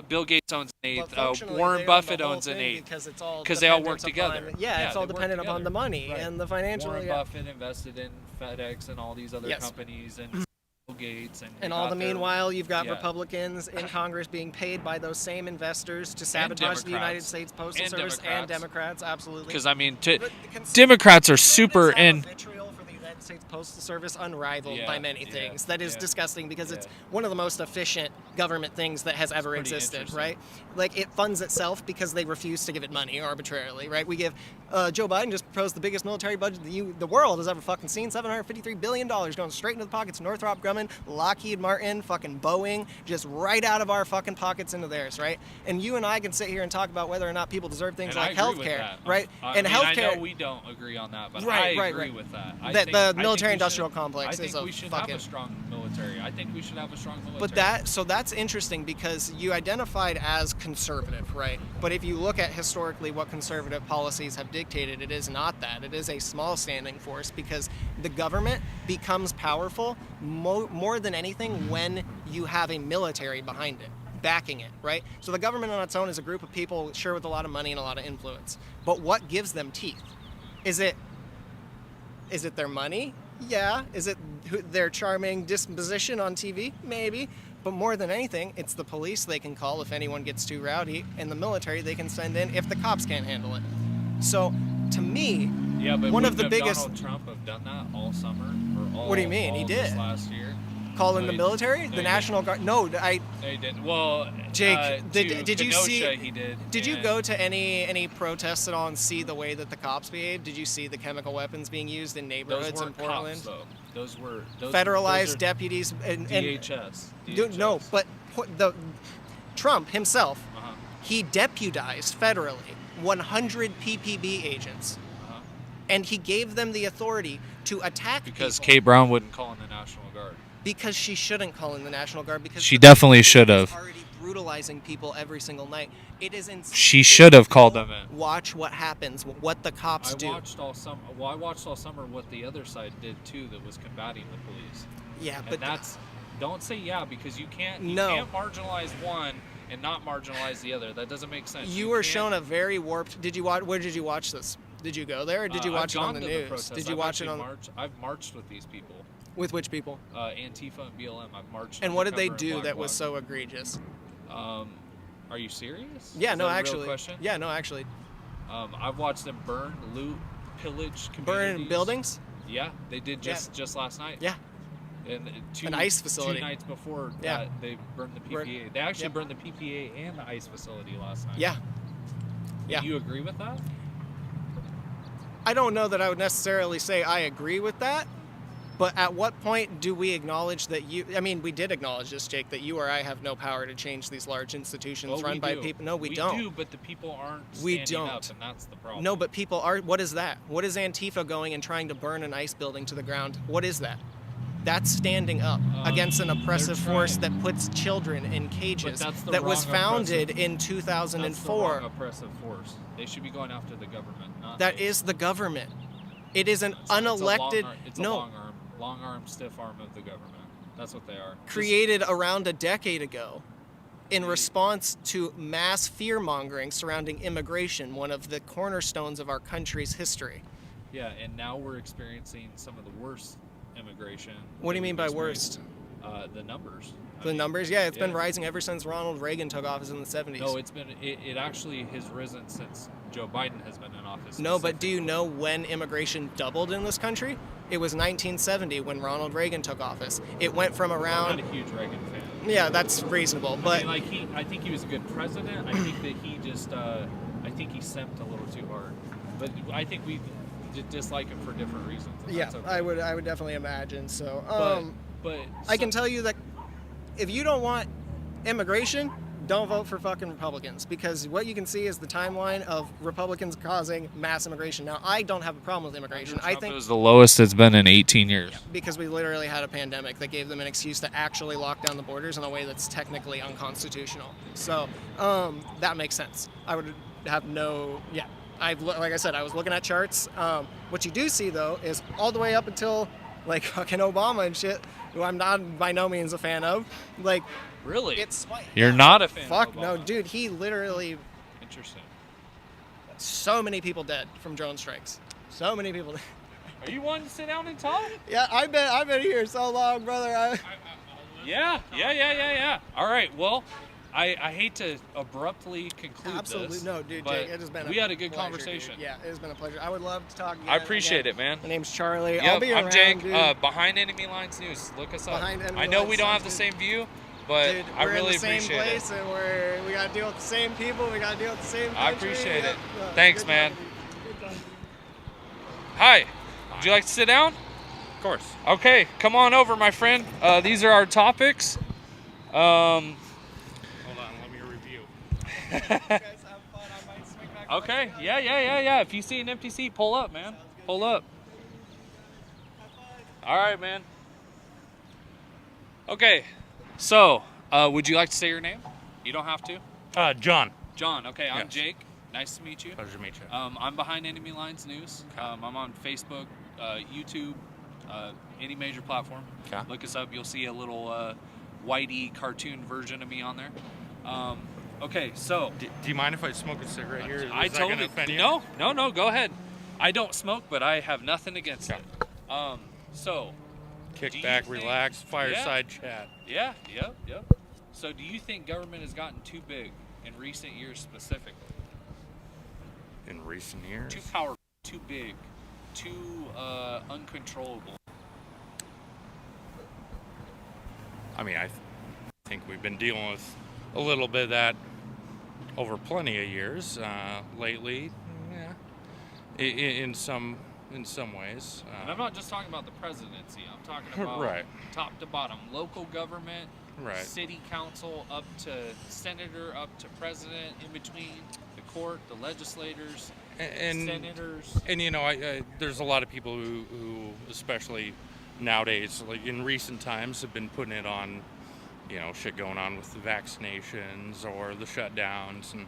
Bill Gates owns an 8th, Warren Buffett owns an 8th, because they all work together. It's all dependent upon the money and the financial. Warren Buffett invested in FedEx and all these other companies, and Bill Gates, and all the meanwhile, you've got Republicans in Congress being paid by those same investors to sabotage the United States Postal Service, and Democrats, absolutely. Because Democrats are super States Postal Service unrivaled by many things. That is disgusting because it's one of the most efficient government things that has ever existed, right? It funds itself because they refuse to give it money arbitrarily, right? We give Joe Biden just proposed the biggest military budget the world has ever fucking seen, $753 billion going straight into the pockets of Northrop Grumman, Lockheed Martin, fucking Boeing, just right out of our fucking pockets into theirs, right? And you and I can sit here and talk about whether or not people deserve things like healthcare, right? Healthcare, I know we don't agree on that, but I agree with that. The military-industrial complex is a we should have a strong military. I think we should have a strong military. But that's interesting because you identified as conservative, right? But if you look at historically what conservative policies have dictated, it is not that. It is a small standing force because the government becomes powerful more than anything when you have a military behind it, backing it, right? So the government on its own is a group of people, sure, with a lot of money and a lot of influence. But what gives them teeth? Is it their money? Yeah. Is it their charming disposition on TV? Maybe. But more than anything, it's the police they can call if anyone gets too rowdy, and the military they can send in if the cops can't handle it. So, to me, one of the biggest... Donald Trump have done that all summer? What do you mean? He did. Last year? Call in the military? The National Guard? No, They didn't. Well, Jake, did you see? He did. Did you go to any protests at all and see the way that the cops behaved? Did you see the chemical weapons being used in neighborhoods in Portland? Cops, though. Those were federalized deputies and DHS. No, but Trump himself, Uh-huh. he deputized federally 100 PPB agents. Uh-huh. And he gave them the authority to attack Because people. Kate Brown wouldn't call in the National Guard. Because she shouldn't call in the National Guard, because She definitely should have. already brutalizing people every single night. It is insane. She should have called them in. Watch what happens, what the cops do. I watched all summer what the other side did too, that was combating the police. Yeah, And but that's, don't say yeah, because you can't marginalize one and not marginalize the other. That doesn't make sense. you were shown a very warped. Where did you watch this? Did you go there, or did you watch it on the news? Did you watch it on? I've marched with these people. With which people? Antifa and BLM. I've marched. And what did they undercover in do Black that was Bloc. so egregious? Are you serious? Yeah, Is no, that a real actually. question? Yeah, no, actually. I've watched them burn, loot, pillage communities. Burn buildings? Yeah, they did just last night. Yeah. And An ICE facility. 2 nights before Yeah. that, they burned the PPA. They actually burned the PPA and the ICE facility last night. Yeah. Yeah. Do you agree with that? I don't know that I would necessarily say I agree with that, but at what point do we acknowledge that we did acknowledge this, Jake, that you or I have no power to change these large institutions Well, run we by do. people? No, we don't. We do, but the people aren't We standing up, don't. and that's the problem. No, but people are. What is that? What is Antifa going and trying to burn an ICE building to the ground? What is that? That's standing up against an oppressive force that puts children in cages, that's the that was wrong founded oppressive- in 2004. That's the wrong oppressive force. They should be going after the government, not That ICE. is the government. It is an It's unelected. It's a long arm, stiff arm of the government. That's what they are. Created around a decade ago in response to mass fear-mongering surrounding immigration, one of the cornerstones of our country's history. Yeah, and now we're experiencing some of the worst immigration. What do you that mean we've by worst? experienced. The numbers. The numbers? Yeah, it's been rising ever since Ronald Reagan took office in the 70s. No, it actually has risen since Joe Biden has been in office. No, but do you know when immigration doubled in this country? It was 1970 when Ronald Reagan took office. It went from I'm around... not a huge Reagan fan. Yeah, that's reasonable, but... I think he was a good president. I think that he just, I think he simped a little too hard. But I think we dislike him for different reasons. Yeah, that's okay. I would definitely imagine so. But I can tell you that if you don't want immigration, don't vote for fucking Republicans, because what you can see is the timeline of Republicans causing mass immigration. Now, I don't have a problem with immigration. I think it was the lowest it's been in 18 years. because we literally had a pandemic that gave them an excuse to actually lock down the borders in a way that's technically unconstitutional. So that makes sense. I would have no, like I said, I was looking at charts. What you do see, though, is all the way up until, like, fucking Obama and shit, who I'm not by no means a fan of. Like, Really? it's... You're not a fan Fuck of no, Obama. dude. He literally... Interesting. So many people dead from drone strikes. So many people dead. Are you wanting to sit down and talk? Yeah, I've been here so long, brother. Yeah. All right, well, I hate to abruptly conclude Absolutely. this. No, dude, but Jake, it has been we had a good pleasure, conversation. Dude. Yeah, it has been a pleasure. I would love to talk again. I appreciate again. it, man. My name's Charlie. Yep, I'll be around, I'm Jake. dude. Behind Enemy Lines News. Look us up. Behind Enemy I know Lines we don't have the News. same view, but Dude, I we're really in the same appreciate place, it. and we gotta deal with the same people. We gotta deal with the same country. I appreciate it. Yeah. Thanks, Good man. talking to you. Good talking to you. Hi. Would you like to sit down? Of course. Okay, come on over, my friend. These are our topics. Hold on, let me review. You guys have fun. I might swing back. Okay. Yeah. If you see an empty seat, pull up, man. Pull up. All right, man. Okay. So, would you like to say your name? You don't have to. John. John. Okay. I'm Yes. Jake. Nice to meet you. Pleasure to meet you. I'm behind Enemy Lines News. I'm on Facebook, YouTube, any major platform. Okay. Look us up. You'll see a little whitey cartoon version of me on there. Okay, so Do you mind if I smoke a cigarette here? Is I that gonna totally offend you? no. Go ahead. I don't smoke, but I have nothing against Okay. it. So Kick do you back, think- relax, fireside chat. yeah, yep. So do you think government has gotten too big in recent years specifically? In recent years. Too powerful, too big, too uncontrollable. I mean, I think we've been dealing with a little bit of that over plenty of years lately. Yeah, in some ways. And I'm not just talking about the presidency. I'm talking about Right. top to bottom, local government, Right. city council up to senator, up to president, in between the court, the legislators, senators. And I there's a lot of people who especially nowadays, like in recent times, have been putting it on, shit going on with the vaccinations or the shutdowns, and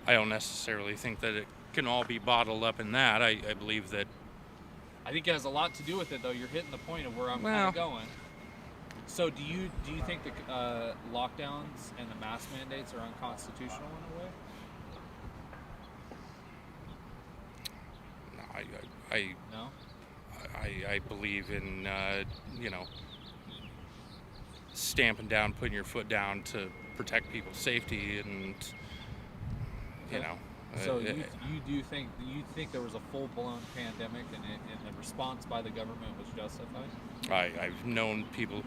I don't necessarily think that it can all be bottled up in that. I believe that. I think it has a lot to do with it, though. You're hitting the point of where I'm kind of going. So, do you think the lockdowns and the mask mandates are unconstitutional in a way? No, No. I believe in stamping down, putting your foot down to protect people's safety, and So you think there was a full blown pandemic and the response by the government was justified? I've known people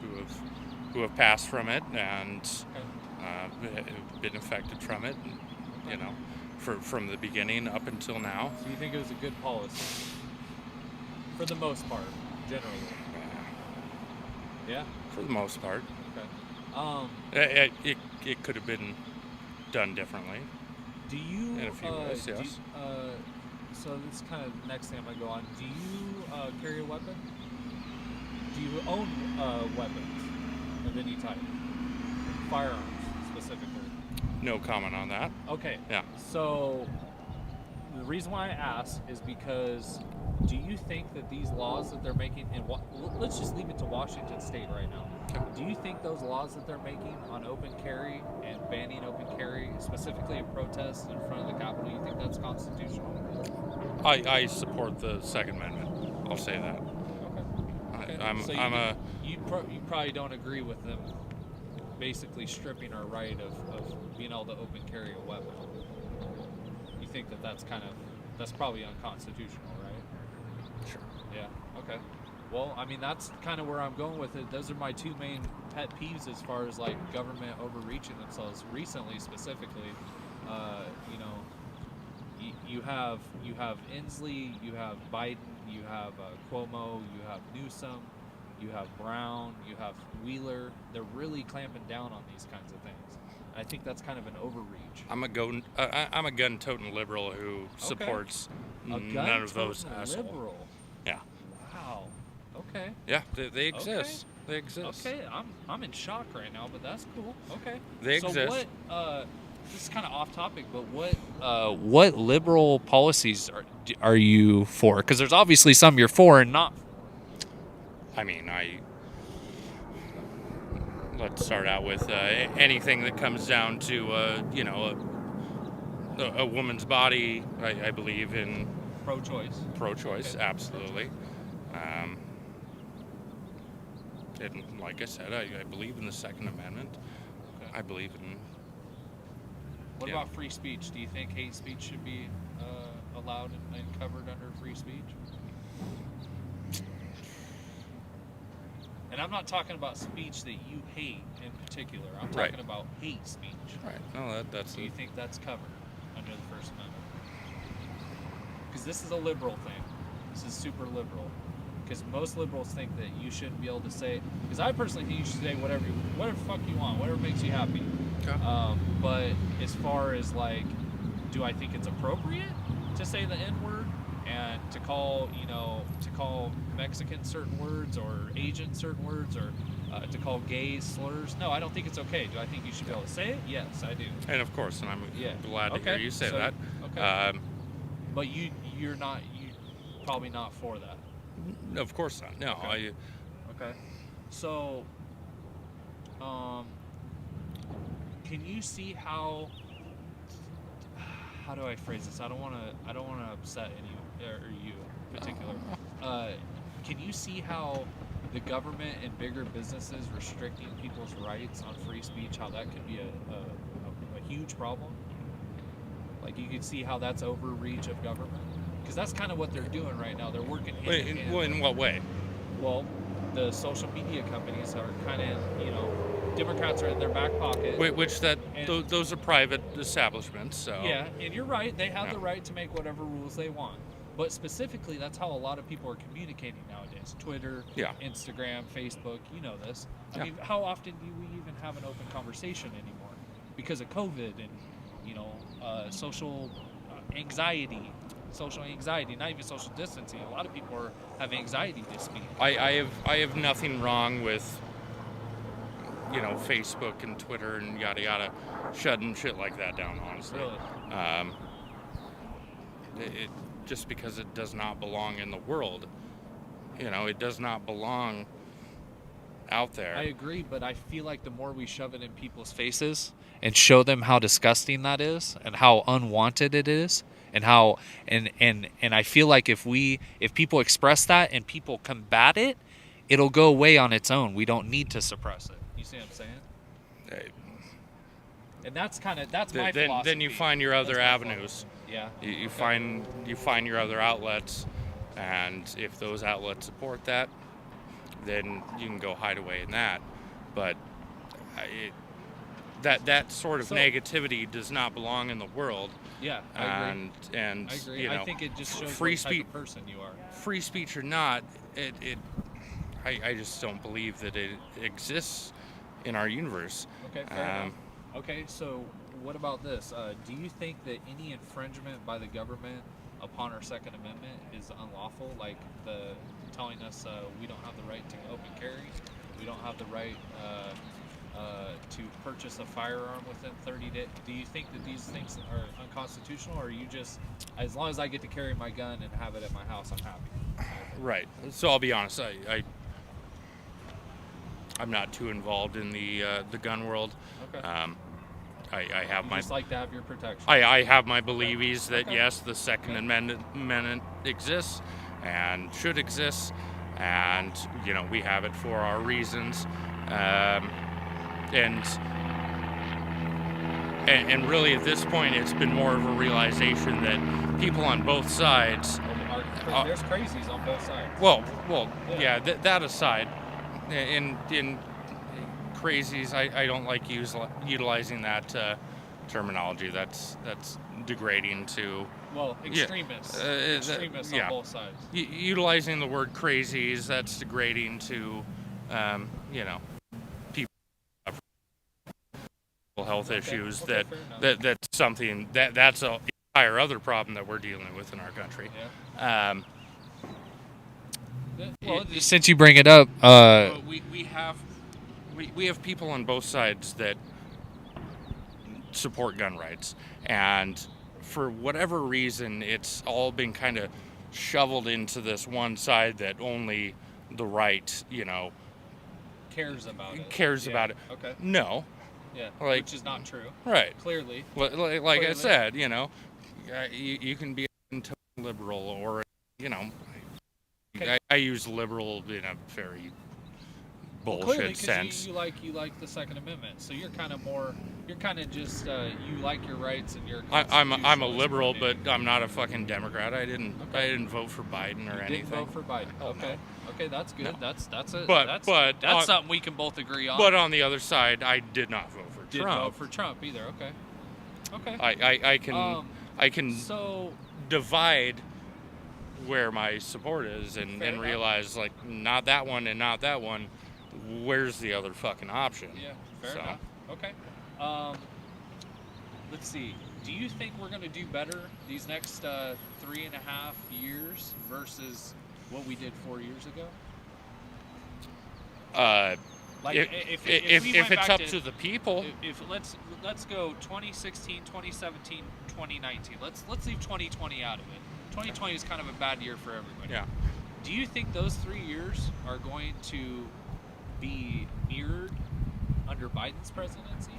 who have passed from it and been affected from it, from the beginning up until now. So you think it was a good policy for the most part, generally? Yeah. For the most part. Okay. It could have been done differently. Do you? In a few ways, yes. So this is kind of the next thing I'm gonna go on. Do you carry a weapon? Do you own weapons of any type? Firearms, specifically. No comment on that. Okay. Yeah. So the reason why I ask is because do you think that these laws that they're making let's just leave it to Washington State right now. Okay. Do you think those laws that they're making on open carry and banning open carry, specifically a protest in front of the Capitol, you think that's constitutional? I support the Second Amendment. I'll say that. Okay. You probably don't agree with them basically stripping our right of being able to open carry a weapon. You think that's probably unconstitutional, right? Sure. Yeah. Okay. Well, I mean, that's kind of where I'm going with it. Those are my two main pet peeves as far as like government overreaching themselves recently, specifically. You have Inslee, you have Biden, you have Cuomo, you have Newsom, you have Brown, you have Wheeler. They're really clamping down on these kinds of things. I think that's kind of an overreach. I'm a gun-toting liberal who supports none of those assholes. Liberal. Yeah. Wow. Okay. Yeah, they exist. Okay. They exist. Okay, I'm in shock right now, but that's cool. Okay. They exist. So what? This is kind of off topic, but what liberal policies are you for? Because there's obviously some you're for and not. I mean, let's start out with anything that comes down to a woman's body. I believe in pro-choice. Pro-choice, Okay. absolutely. And like I said, I believe in the Second Amendment. Okay. I believe in. What about free speech? Do you think hate speech should be allowed and covered under free speech? And I'm not talking about speech that you hate in particular. I'm talking about hate speech. Right. No, that's. Do you think that's covered under the First Amendment? Because this is a liberal thing. This is super liberal. Because most liberals think that you shouldn't be able to say. Because I personally think you should say whatever the fuck you want, whatever makes you happy. Okay. But as far as like, do I think it's appropriate to say the N-word and to call Mexicans certain words or Asians certain words or to call gays slurs? No, I don't think it's okay. Do I think you should be able to say it? Yes, I do. And of course, and I'm glad to hear you say that. Okay. But you're probably not for that. Of course not. No. Okay. Okay. So, can you see how do I phrase this? I don't want to upset any or you in particular. Can you see how the government and bigger businesses restricting people's rights on free speech, how that could be a huge problem? Like you could see how that's overreach of government? Because that's kind of what they're doing right now. They're working hand in hand. Well, in what way? Well, the social media companies are kind of, Democrats are in their back pocket. Those are private establishments. So yeah, and you're right. They have the right to make whatever rules they want. But specifically, that's how a lot of people are communicating nowadays. Twitter, Yeah. Instagram, Facebook, you know this. I Yeah. mean, how often do we even have an open conversation anymore? Because of COVID and, social anxiety. Social anxiety, not even social distancing. A lot of people have anxiety to speak. I have nothing wrong with, Facebook and Twitter and yada yada, shutting shit like that down, honestly. Really? It just because it does not belong in the world. It does not belong out there. I agree, but I feel like the more we shove it in people's faces and show them how disgusting that is and how unwanted it is and how and I feel like if people express that and people combat it, it'll go away on its own. We don't need to suppress it. You see what I'm saying? And that's my philosophy. Then you find your other That's my avenues. philosophy. Yeah. You find your other outlets, and if those outlets support that, then you can go hide away in that. But that sort of negativity does not belong in the world. Yeah, I agree. And I agree. I think it just shows free what type speech, of person you are. free speech or not, I just don't believe that it exists in our universe. Okay, fair enough. Okay, so what about this? Do you think that any infringement by the government upon our Second Amendment is unlawful? Like telling us we don't have the right to open carry, we don't have the right to purchase a firearm within 30 days. Do you think that these things are unconstitutional, or are you just, as long as I get to carry my gun and have it at my house, I'm happy? Right. So I'll be honest. I'm not too involved in the gun world. Okay. I have You my. just like to have your protection. I have my believes that Okay. yes, the Second Amendment exists and should exist, and we have it for our reasons, and really at this point it's been more of a realization that people on both sides. There's crazies on both sides. Well, yeah. That aside, in crazies, I don't like utilizing that terminology. That's degrading to. Well, extremists. Extremists on both sides. Utilizing the word crazies, that's degrading to, people who have mental health issues. That's something that's a entire other problem that we're dealing with in our country. Yeah. Well, since you bring it up, we have people on both sides that support gun rights, and for whatever reason, it's all been kind of shoveled into this one side that only the right, cares about it. About it. Okay. No. Yeah. Like, which is not true. Right. Clearly. Like Clearly. I said, you can be a liberal or, Okay. I use liberal in a very bullshit clearly, sense. You like the Second Amendment, so you're kind of just you like your rights and your. I'm a constitutionalist liberal, movement. but I'm not a fucking Democrat. I didn't vote for Biden or You anything. didn't vote for Biden. Oh, Okay. no. Okay, that's good. No. That's something we can both agree on. But on the other side, I did not vote for didn't Trump. vote for Trump either. Okay. Okay. I can So divide where my support is and Fair enough. realize like not that one and not that one. Where's the other fucking option? yeah, fair So. enough. Okay. Let's see. Do you think we're going to do better these next 3.5 years versus what we did 4 years ago? Like If we went it's back up to the people, if let's go 2016, 2017, 2019. Let's leave 2020 out of it. 2020 is kind of a bad year for everybody. yeah. Do you think those 3 years are going to be mirrored under Biden's presidency?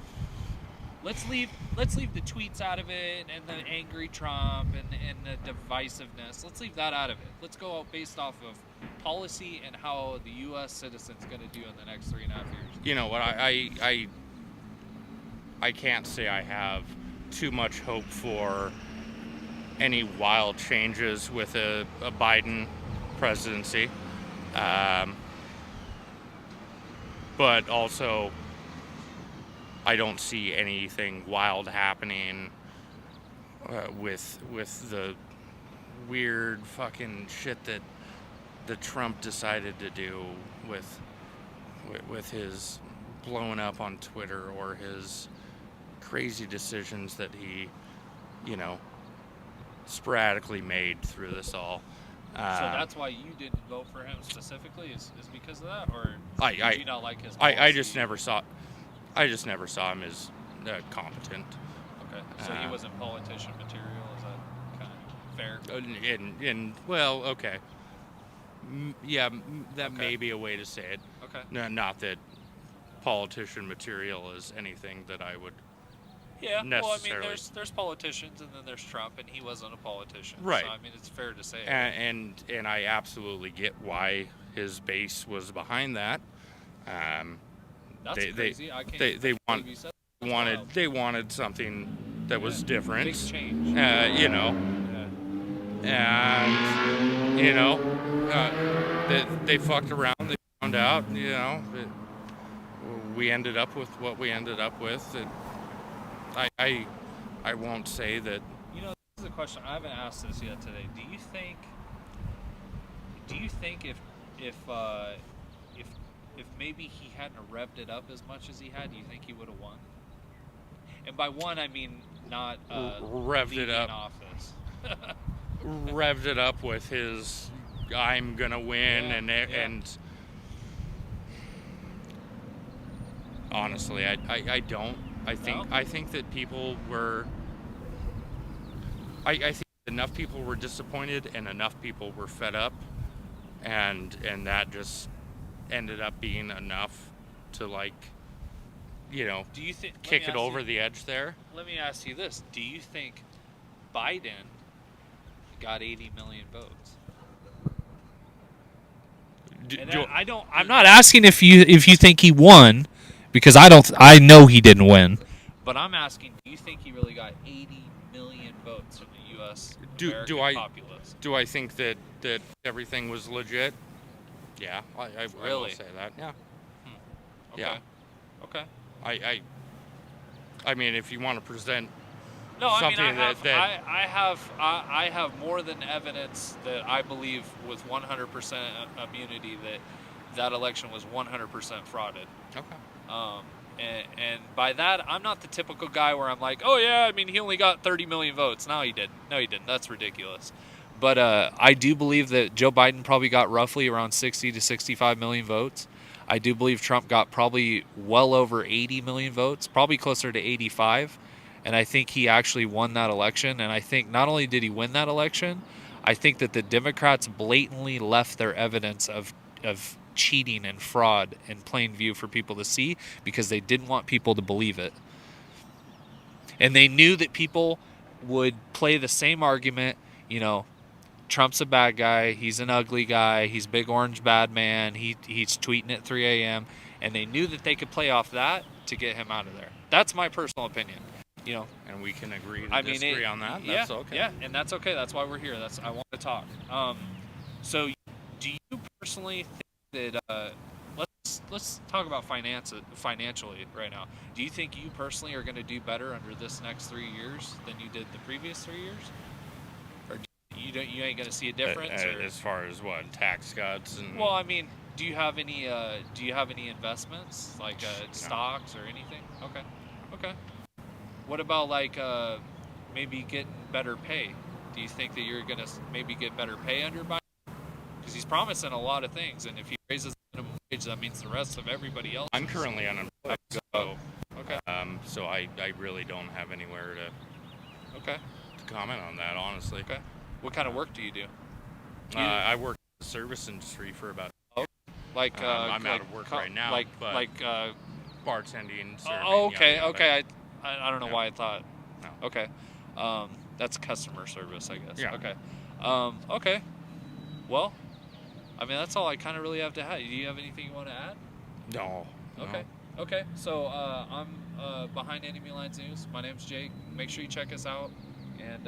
Let's leave the tweets out of it and the angry Trump and the divisiveness. Let's leave that out of it. Let's go out based off of policy and how the U.S. citizen's going to do in the next 3.5 years. You know what? I can't say I have too much hope for any wild changes with a Biden presidency, but also I don't see anything wild happening with weird fucking shit that Trump decided to do with his blowing up on Twitter, or his crazy decisions that he, sporadically made through this all. So that's why you didn't vote for him specifically, is because of that, or did you not like his policy? I just never saw him as competent. Okay, so he wasn't politician material. Is that kind of fair? And well, okay. Yeah, that Okay. may be a way to say it. Okay. No, not that politician material is anything that I would. Yeah, well, I mean, necessarily. there's politicians, and then there's Trump, and he wasn't a politician. Right. So, I mean, it's fair to say. And I absolutely get why his base was behind that. That's crazy. I can't They believe you said that. they wanted something that was different. Big change. And they fucked around. They found out. We ended up with what we ended up with. I won't say that. This is a question I haven't asked this yet today. Do you think if maybe he hadn't revved it up as much as he had, do you think he would have won? And by won, I mean not Revved it up. in office. Revved it up with his "I'm gonna win" and honestly, I don't. I think that people were. I think enough people were disappointed and enough people were fed up, and that just ended up being enough to Do you think kick it over the edge there. Let me ask you this: do you think Biden got 80 million votes? I'm not asking if you think he won, because I know he didn't win. But I'm asking, do you think he really got 80 million votes from the U.S. populace? Do I think that everything was legit? Yeah, I will Really? say that. Yeah. Okay. Yeah. Okay. I mean, if you want to present No, I mean, something I have more than evidence that I believe with 100% immunity that election was 100% frauded. Okay. And by that, I'm not the typical guy where I'm like, oh yeah, I mean, he only got 30 million votes. No, he didn't. That's ridiculous. But I do believe that Joe Biden probably got roughly around 60 to 65 million votes. I do believe Trump got probably well over 80 million votes, probably closer to 85. And I think he actually won that election. And I think not only did he win that election, I think that the Democrats blatantly left their evidence of cheating and fraud in plain view for people to see, because they didn't want people to believe it. And they knew that people would play the same argument, Trump's a bad guy, he's an ugly guy, he's big orange bad man, he's tweeting at 3 a.m. And they knew that they could play off that to get him out of there. That's my personal opinion. And we can agree to disagree on that. Yeah, That's okay. Yeah, and that's okay. That's why we're here. I want to talk. So do you personally think that let's talk about financially right now. Do you think you personally are going to do better under this next 3 years than you did the previous 3 years? Or you ain't going to see a difference? Or? As far as what, tax cuts and? Well, I mean, do you have any investments like stocks or anything? Okay. What about maybe getting better pay? Do you think that you're gonna maybe get better pay under Biden? Because he's promising a lot of things, and if he raises the minimum wage, that means the rest of everybody else. I'm currently unemployed, so Okay. So I really don't have anywhere to comment on that, honestly. Okay. What kind of work do you do? I work in the service industry for about. I'm out of work right now, but bartending, serving. Okay. yada, yada. I don't know why I thought. No. Okay. That's customer service, I guess. Yeah. Okay. Okay. Well, I mean, that's all I kind of really have to add. Do you have anything you want to add? No. Okay. Okay. So I'm behind Enemy Lines News. My name's Jake. Make sure you check us out. And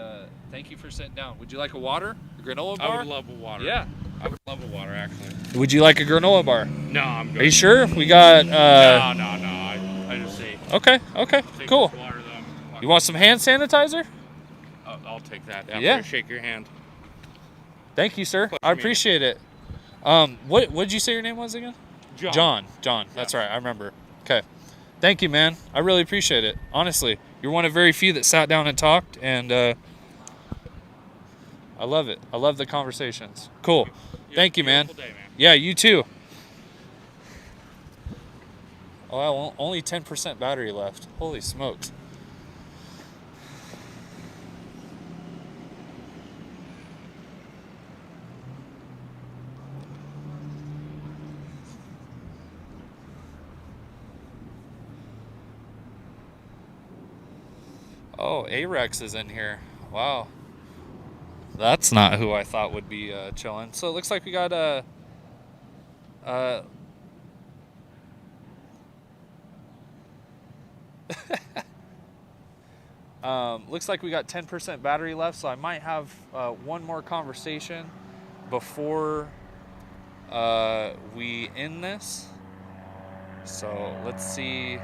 thank you for sitting down. Would you like a water? A granola bar? I would love a water. Yeah. I would love a water, actually. Would you like a granola bar? No, I'm good. Are you sure? We got. No. I just say. Okay. Take Cool. this water, though. You want some hand sanitizer? I'll take that. After Yeah. I shake your hand. Thank you, sir. Pleasure I meeting you. appreciate it. What did you say your name was again? John. That's right. I remember. Okay. Thank you, man. I really appreciate it. Honestly, you're one of very few that sat down and talked, and I love it. I love the conversations. Cool. Thank you, man. Beautiful day, man. Yeah, you too. Oh, wow, only 10% battery left. Holy smokes. Oh, A-Rex is in here. Wow. That's not who I thought would be chilling. So it looks like we got looks like we got 10% battery left, so I might have one more conversation before we end this. So let's see.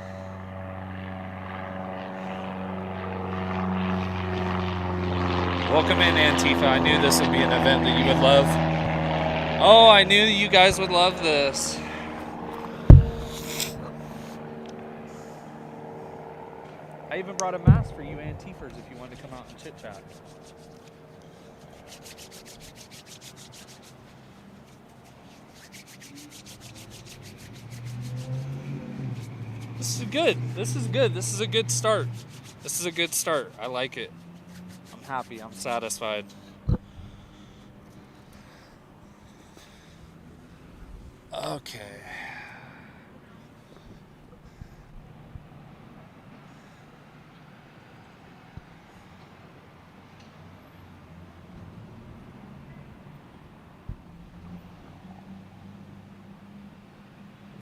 Welcome in, Antifa. I knew this would be an event that you would love. Oh, I knew you guys would love this. I even brought a mask for you Antifers if you wanted to come out and chit-chat. This is good. This is good. This is a good start. This is a good start. I like it. I'm happy. I'm satisfied. Okay.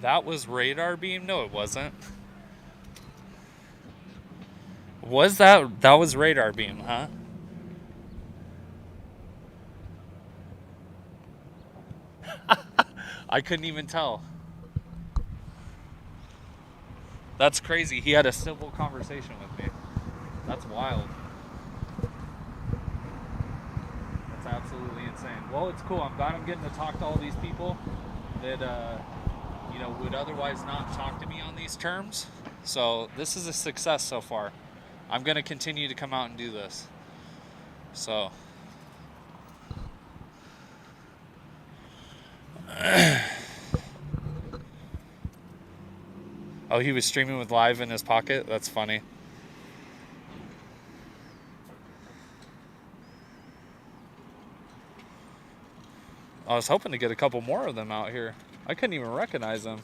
That was radar beam? No, it wasn't. Was that was radar beam, huh? I couldn't even tell. That's crazy. He had a civil conversation with me. That's wild. That's absolutely insane. Well, it's cool. I'm glad I'm getting to talk to all these people that would otherwise not talk to me on these terms. So this is a success so far. I'm going to continue to come out and do this. So oh, he was streaming with live in his pocket? That's funny. I was hoping to get a couple more of them out here. I couldn't even recognize them.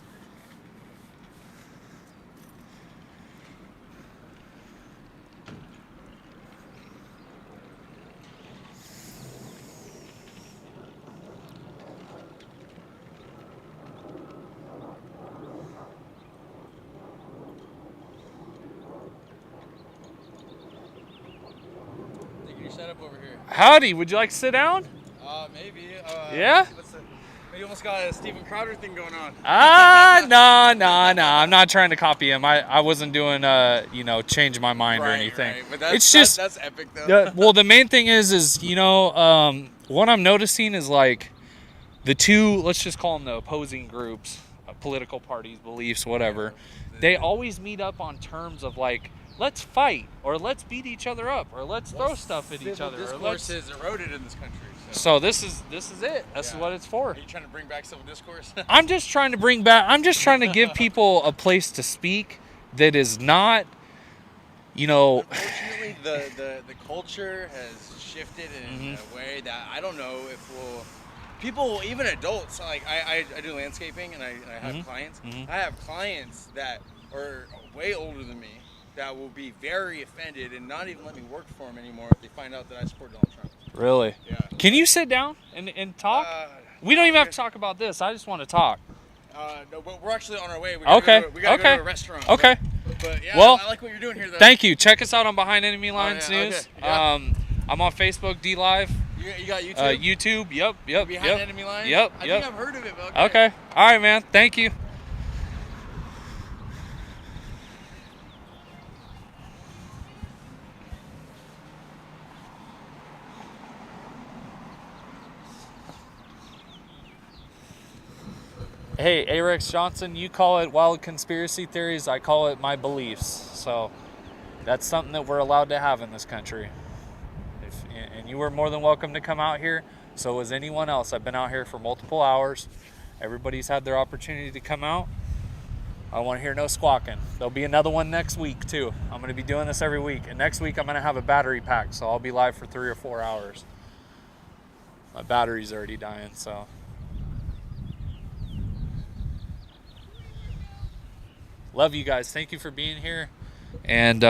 Setup over here. Howdy, would you like to sit down? Maybe. Yeah? You almost got a Steven Crowder thing going on. No. I'm not trying to copy him. I wasn't doing, change my mind or anything. Right. But It's just that's epic, though. well, the main thing is what I'm noticing is like the two, let's just call them the opposing groups, political parties, beliefs, whatever. They always meet up on terms of like, let's fight, or let's beat each other up, or let's throw stuff at each other. Discourse is eroded in this country. So this is it. This is what it's for. Are you trying to bring back civil discourse? I'm just trying to give people a place to speak that is not, Unfortunately, the culture has shifted in a way that I don't know if people, even adults, like I do landscaping and I have clients. I have clients that are way older than me that will be very offended and not even let me work for them anymore if they find out that I support Donald Trump. Really? Yeah. Can you sit down and talk? We don't even have to talk about this. I just want to talk. No, but we're actually on our way. We Okay. gotta go to a restaurant. Okay. But yeah, Well, I like what you're doing here, though. Thank you. Check us out on Behind Enemy Lines yeah, News. okay. Yeah. I'm on Facebook, D Live. You got YouTube? YouTube. Yep. Behind Enemy Lines? Yep. I think I've heard of it, but Okay. All right, man. Thank you. Hey, Arex Johnson, you call it wild conspiracy theories. I call it my beliefs. So that's something that we're allowed to have in this country. And you were more than welcome to come out here. So was anyone else. I've been out here for multiple hours. Everybody's had their opportunity to come out. I don't want to hear no squawking. There'll be another one next week too. I'm going to be doing this every week. And next week I'm going to have a battery pack, so I'll be live for 3 or 4 hours. My battery's already dying, so. Love you guys. Thank you for being here. And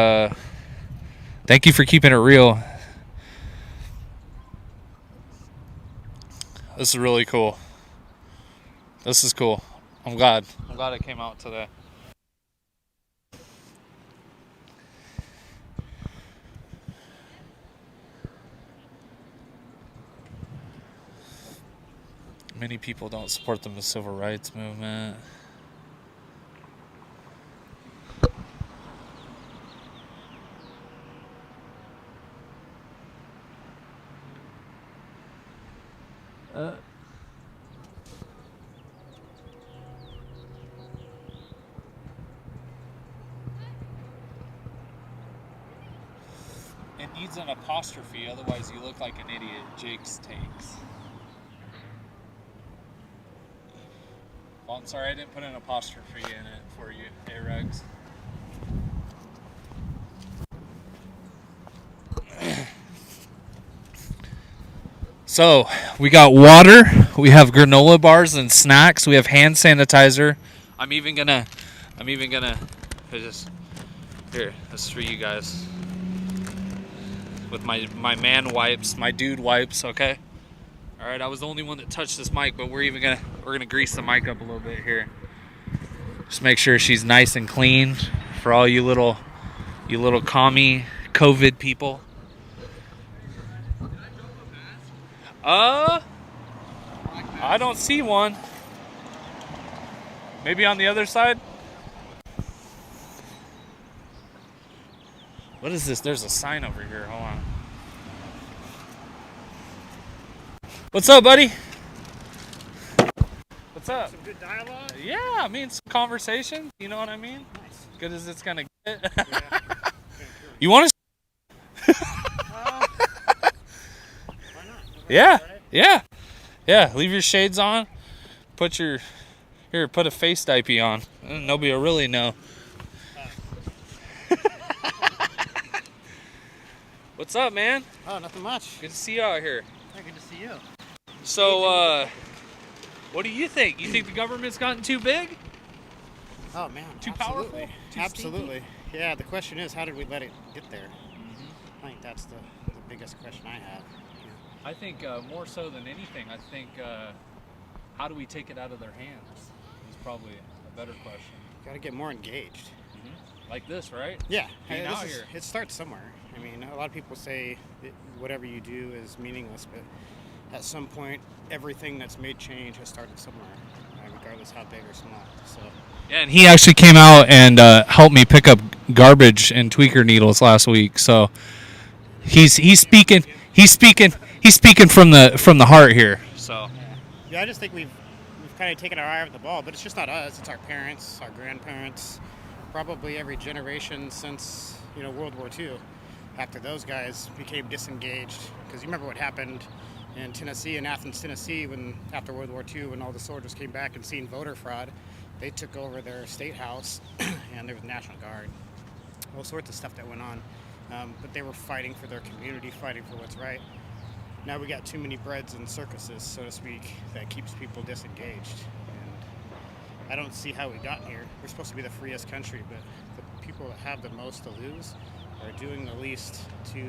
thank you for keeping it real. This is really cool. This is cool. I'm glad I came out today. Many people don't support the civil rights movement. It needs an apostrophe, otherwise you look like an idiot. Jake's takes. Well, I'm sorry I didn't put an apostrophe in it for you, hey Regs. So, we got water, we have granola bars and snacks, we have hand sanitizer. I'm even gonna just, here, this is for you guys. With my man wipes, my dude wipes, okay? All right, I was the only one that touched this mic, but we're gonna grease the mic up a little bit here. Just make sure she's nice and clean for all you little commie COVID people. I don't see one. Maybe on the other side. What is this? There's a sign over here. Hold on. What's up, buddy? What's up? Some good dialogue? Yeah, I mean, some conversation. You know what I mean? Nice. Good as it's gonna get. Yeah. You want to? Why not? Yeah, Right? yeah. Leave your shades on. Put a face diaper on. Nobody will really know. What's up, man? Oh, nothing much. Good to see you out here. Yeah, good to see you. So, what do you think? You think the government's gotten too big? Oh man, Too absolutely. powerful? Too Absolutely. Yeah, the question is, how did we let it get there? I think that's the biggest question I have. I think more so than anything, I think how do we take it out of their hands is probably a better question. Got to get more engaged. Like this, right? Yeah, Being out here. it starts somewhere. I mean, a lot of people say that whatever you do is meaningless, but at some point, everything that's made change has started somewhere, regardless how big or small. So. Yeah, and he actually came out and helped me pick up garbage and tweaker needles last week. So he's speaking from the heart here. So Yeah, I just think we've kind of taken our eye off the ball, but it's just not us. It's our parents, our grandparents, probably every generation since World War II. After those guys became disengaged, because you remember what happened in Tennessee, in Athens, Tennessee, when after World War II, when all the soldiers came back and seen voter fraud, they took over their state house, and there was National Guard, all sorts of stuff that went on. But they were fighting for their community, fighting for what's right. Now we got too many breads and circuses, so to speak, that keeps people disengaged. And I don't see how we got here. We're supposed to be the freest country, but the people that have the most to lose are doing the least to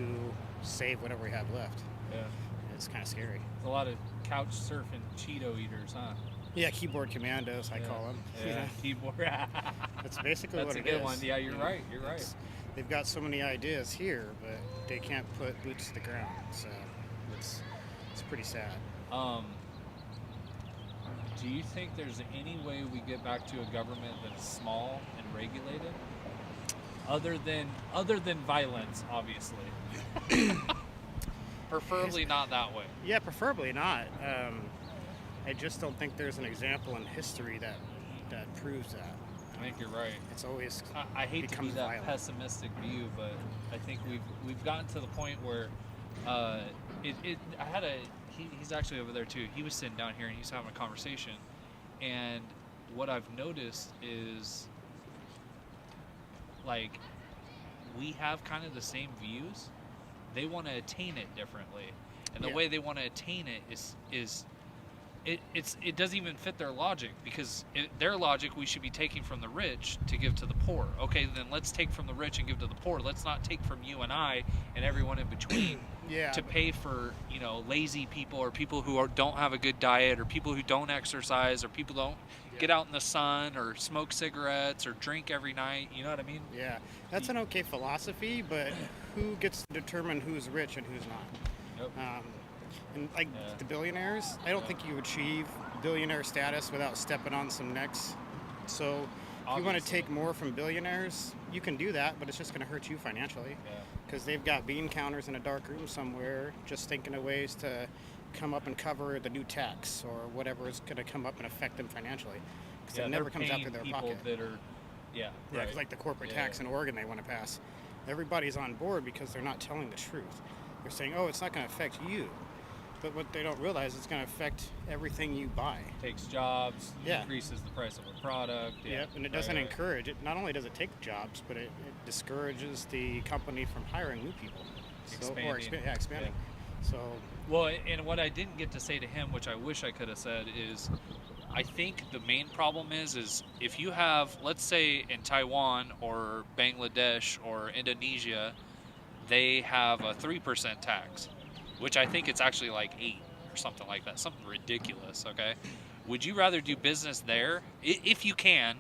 save whatever we have left. Yeah. It's kind of scary. There's a lot of couch surfing Cheeto eaters, huh? Yeah, keyboard commandos, I call them. Yeah, keyboard. That's basically That's what a it good is. one. Yeah, you're right. You're right. They've got so many ideas here, but they can't put boots to the ground. So it's pretty sad. Do you think there's any way we get back to a government that is small and regulated? Other than violence, obviously. Preferably not that way. Yeah, preferably not. I just don't think there's an example in history that proves that. I think you're right. It's always I hate to be that violent. pessimistic view, but I think we've gotten to the point where I had he's actually over there too. He was sitting down here and he's having a conversation, and what I've noticed is like we have kind of the same views. They want to attain it differently, and the way they want to attain it is it doesn't even fit their logic, because their logic, we should be taking from the rich to give to the poor. Okay, then let's take from the rich and give to the poor. Let's not take from you and I and everyone in between to pay for, you know, lazy people, or people who don't have a good diet, or people who don't exercise, or people who don't get out in the sun, or smoke cigarettes, or drink every night. You know what I mean? Yeah, that's an okay philosophy, but who gets to determine who's rich and who's not? Yep. And like the billionaires, I don't think you achieve billionaire status without stepping on some necks. So if you want to take more from billionaires, you can do that, but it's just going to hurt you financially, because they've got bean counters in a dark room somewhere just thinking of ways to come up and cover the new tax or whatever is going to come up and affect them financially, because it never comes out of their pocket. That are, because like the corporate tax in Oregon they want to pass, everybody's on board because they're not telling the truth. They're saying, oh, it's not going to affect you. But what they don't realize, it's going to affect everything you buy. Takes jobs, increases the price of a product. And it doesn't encourage it. Not only does it take jobs, but it discourages the company from hiring new people. Expanding. So, well, and what I didn't get to say to him, which I wish I could have said, is I think the main problem is if you have, let's say in Taiwan or Bangladesh or Indonesia, they have a 3% tax, which I think it's actually like 8 or something like that, something ridiculous, okay? Would you rather do business there? If you can,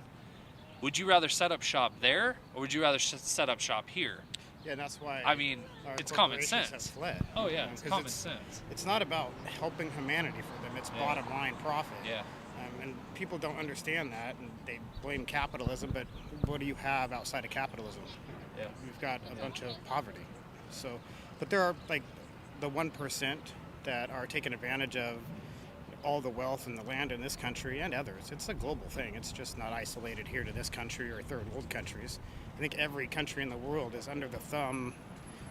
would you rather set up shop there, or would you rather set up shop here? Yeah, and that's why, I mean, it's common sense. Have fled, oh, yeah, it's common sense. It's not about helping humanity for them. It's bottom line profit. Yeah. And people don't understand that, and they blame capitalism, but what do you have outside of capitalism? Yeah. You've got a bunch of poverty. So, but there are like the 1% that are taking advantage of all the wealth and the land in this country and others. It's a global thing. It's just not isolated here to this country or third world countries. I think every country in the world is under the thumb.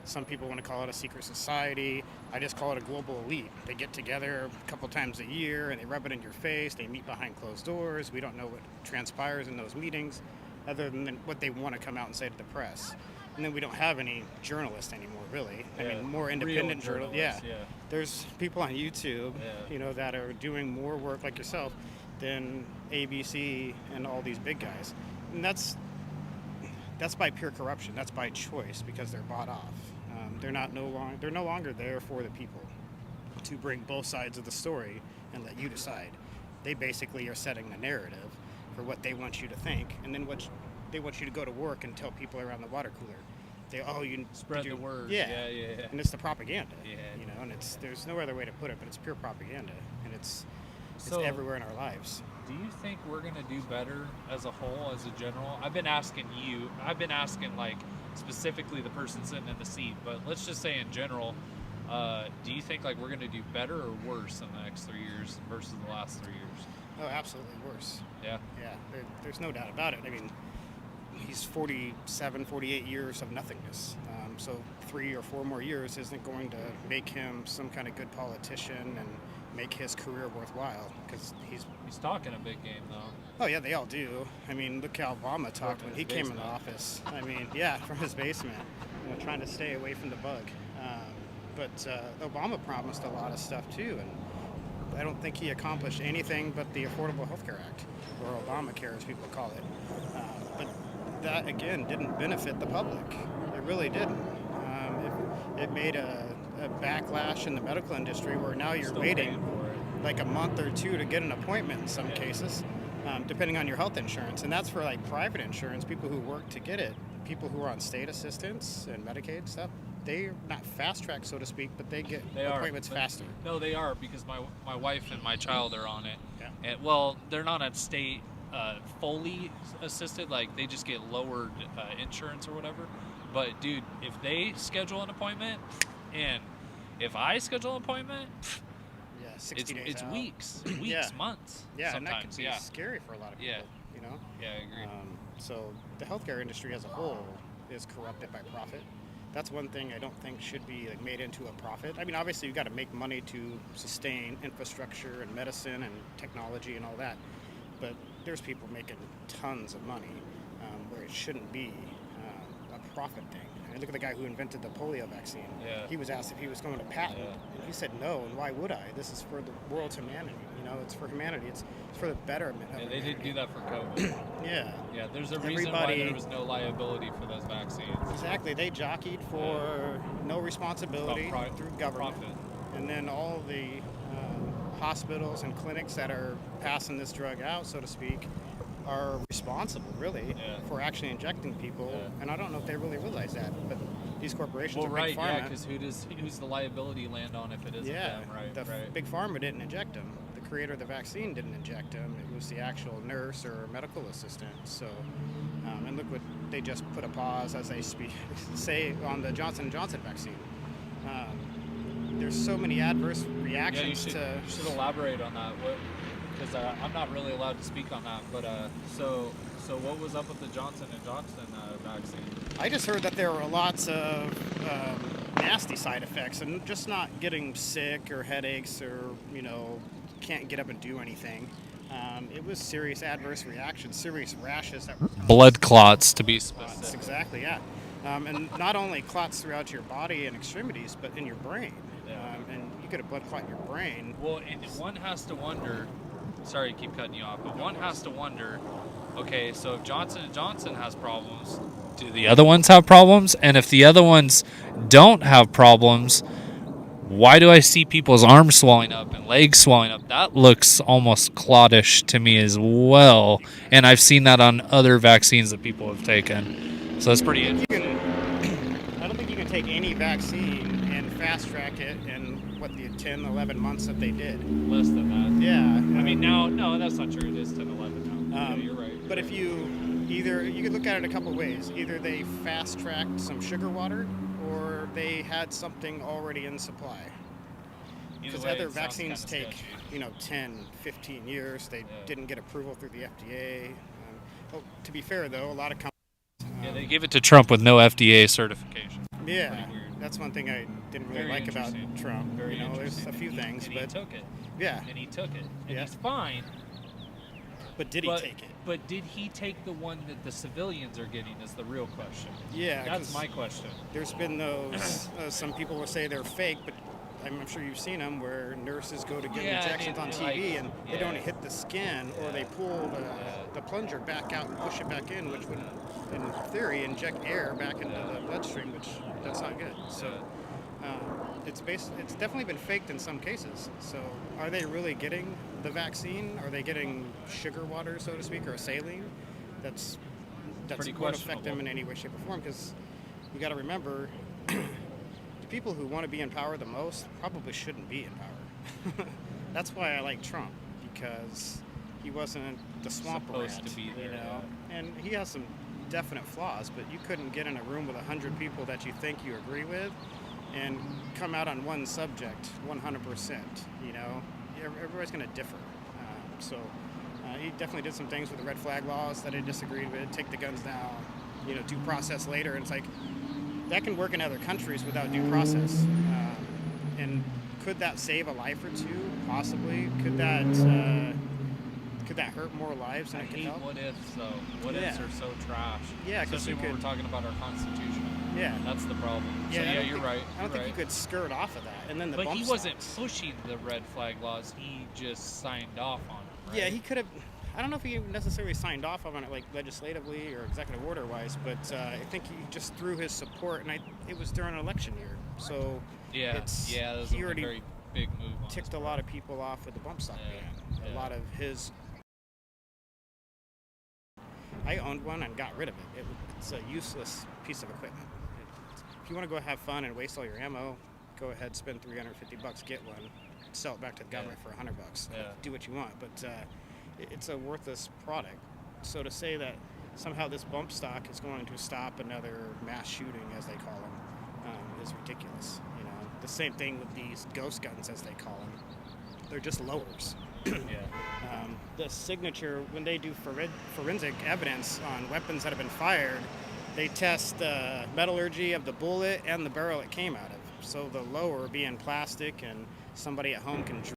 Some people want to call it a secret society. I just call it a global elite. They get together a couple times a year and they rub it in your face. They meet behind closed doors. We don't know what transpires in those meetings other than what they want to come out and say to the press. And then we don't have any journalists anymore, really. I mean, more independent journalists. Yeah. There's people on YouTube, you know, that are doing more work like yourself than ABC and all these big guys. And that's by pure corruption. That's by choice, because they're bought off. They're no longer there for the people to bring both sides of the story and let you decide. They basically are setting the narrative for what they want you to think, and then they want you to go to work and tell people around the water cooler. You spread the word. Yeah. And it's the propaganda. You know, and there's no other way to put it, but it's pure propaganda, and it's everywhere in our lives. Do you think we're going to do better as a whole, as a general? I've been asking like specifically the person sitting in the seat, but let's just say in general, do you think like we're going to do better or worse in the next 3 years versus the last 3 years? Oh, absolutely worse. Yeah. There's no doubt about it. I mean, he's 47, 48 years of nothingness. So 3 or 4 more years isn't going to make him some kind of good politician and make his career worthwhile, because he's talking a big game though. Oh yeah, they all do. I mean, look how Obama talked when he came into office. I mean, from his basement, you know, trying to stay away from the bug. But Obama promised a lot of stuff too, and I don't think he accomplished anything but the Affordable Health Care Act, or Obamacare as people call it. But that again didn't benefit the public. It really didn't. It made a backlash in the medical industry where now you're waiting like a month or 2 to get an appointment in some cases, depending on your health insurance. And that's for like private insurance, people who work to get it. People who are on state assistance and Medicaid stuff, they're not fast track, so to speak, but they get appointments faster. No, they are, because my wife and my child are on it. Yeah. And, well, they're not on state fully assisted, like they just get lowered insurance or whatever. But dude, if they schedule an appointment, and if I schedule an appointment, 60 days it's out. weeks, Yeah. months. Yeah, and that sometimes. can be scary for a lot of people. Yeah. You know. Yeah, I agree. So the healthcare industry as a whole is corrupted by profit. That's one thing I don't think should be like made into a profit. I mean, obviously you got to make money to sustain infrastructure and medicine and technology and all that, but there's people making tons of money where it shouldn't be a profit thing. I mean, look at the guy who invented the polio vaccine. Yeah. He was asked if he was going to patent, and he said no. And why would I? This is for the world's humanity. You know, it's for humanity. It's for the betterment of They humanity. didn't do that for COVID. Yeah. Yeah, there's a reason why there was no liability for those vaccines. Exactly. They jockeyed for no responsibility About through government. profit. And then all the hospitals and clinics that are passing this drug out, so to speak, are responsible, really, for actually injecting people. And I don't know if they really realize that, but these corporations Well, are right, big pharma. yeah, because who's the liability land on if it isn't them, right? The big pharma didn't inject them. The creator of the vaccine didn't inject them. It was the actual nurse or medical assistant. So, and look what they just put a pause, as they say, on the Johnson & Johnson vaccine. There's so many adverse reactions you should elaborate on that. Because I'm not really allowed to speak on that. But so what was up with the Johnson & Johnson vaccine? I just heard that there were lots of nasty side effects, and just not getting sick or headaches or, can't get up and do anything. It was serious adverse reactions, serious rashes that were Blood clots, to be specific. clots. Exactly, yeah. And not only clots throughout your body and extremities, but in your brain. And you get a blood clot in your brain. Well, and one has to wonder. Sorry to keep cutting you off, but one has to wonder. Okay, so if Johnson & Johnson has problems, Do the other ones have problems? And if the other ones don't have problems, why do I see people's arms swelling up and legs swelling up? That looks almost clottish to me as well. And I've seen that on other vaccines that people have taken. So that's pretty interesting. I don't think you can take any vaccine and fast track it in, 10, 11 months that they did. less than that. Yeah. I mean, no, that's not true. It is 10, 11 now. Yeah, you're right. But if you could look at it a couple ways. Either they fast tracked some sugar water, or they had something already in supply. Because other vaccines take, 10, 15 years. They didn't get approval through the FDA. To be fair, though, a lot of companies. They gave it to Trump with no FDA certification. Yeah, that's one thing I didn't really like about Trump. Very There's a few things, and but he took it. Yeah. And he took it. And Yeah. he's fine. But did he take it? But did he take the one that the civilians are getting is the real question. Yeah, That's 'cause my question. There's been those, some people will say they're fake, but I'm sure you've seen them where nurses go to get injections on TV and they don't hit the skin, or they pull the plunger back out and push it back in, which would, in theory, inject air back into the bloodstream, which that's not good. So it's definitely been faked in some cases. So are they really getting the vaccine? Are they getting sugar water, so to speak, or saline? That's won't affect them in any way, shape, or form, because you got to remember, the people who want to be in power the most probably shouldn't be in power. That's why I like Trump, because he wasn't the swamp Supposed rat, to be there, and he has some definite flaws, but you couldn't get in a room with 100 people that you think you agree with and come out on one subject 100%. Everybody's going to differ. He definitely did some things with the red flag laws that I disagreed with. Take the guns down, due process later. And it's like, that can work in other countries without due process. And could that save a life or two? Possibly. Could that hurt more lives than it could help? What ifs, though. What ifs are so trash. Yeah, because especially when we're talking about our Constitution. Yeah, that's the problem. Yeah, so you're right. I don't think you could skirt off of that. And then but he wasn't pushing the red flag laws. He just signed off on them. Right? Yeah, he could have. I don't know if he necessarily signed off on it, like legislatively or executive order wise, but I think he just threw his support, and it was during an election year. So that was he a already very big move. Ticked a lot of people off with the bump stock ban. A lot of his. I owned one and got rid of it. It's a useless piece of equipment. If you want to go have fun and waste all your ammo, go ahead, spend $350, get one, sell it back to the government for $100. Do what you want, but it's a worthless product. So to say that somehow this bump stock is going to stop another mass shooting, as they call them, is ridiculous. The same thing with these ghost guns, as they call them. They're just lowers. Yeah. The signature, when they do forensic evidence on weapons that have been fired, they test the metallurgy of the bullet and the barrel it came out of. So the lower being plastic, and somebody at home can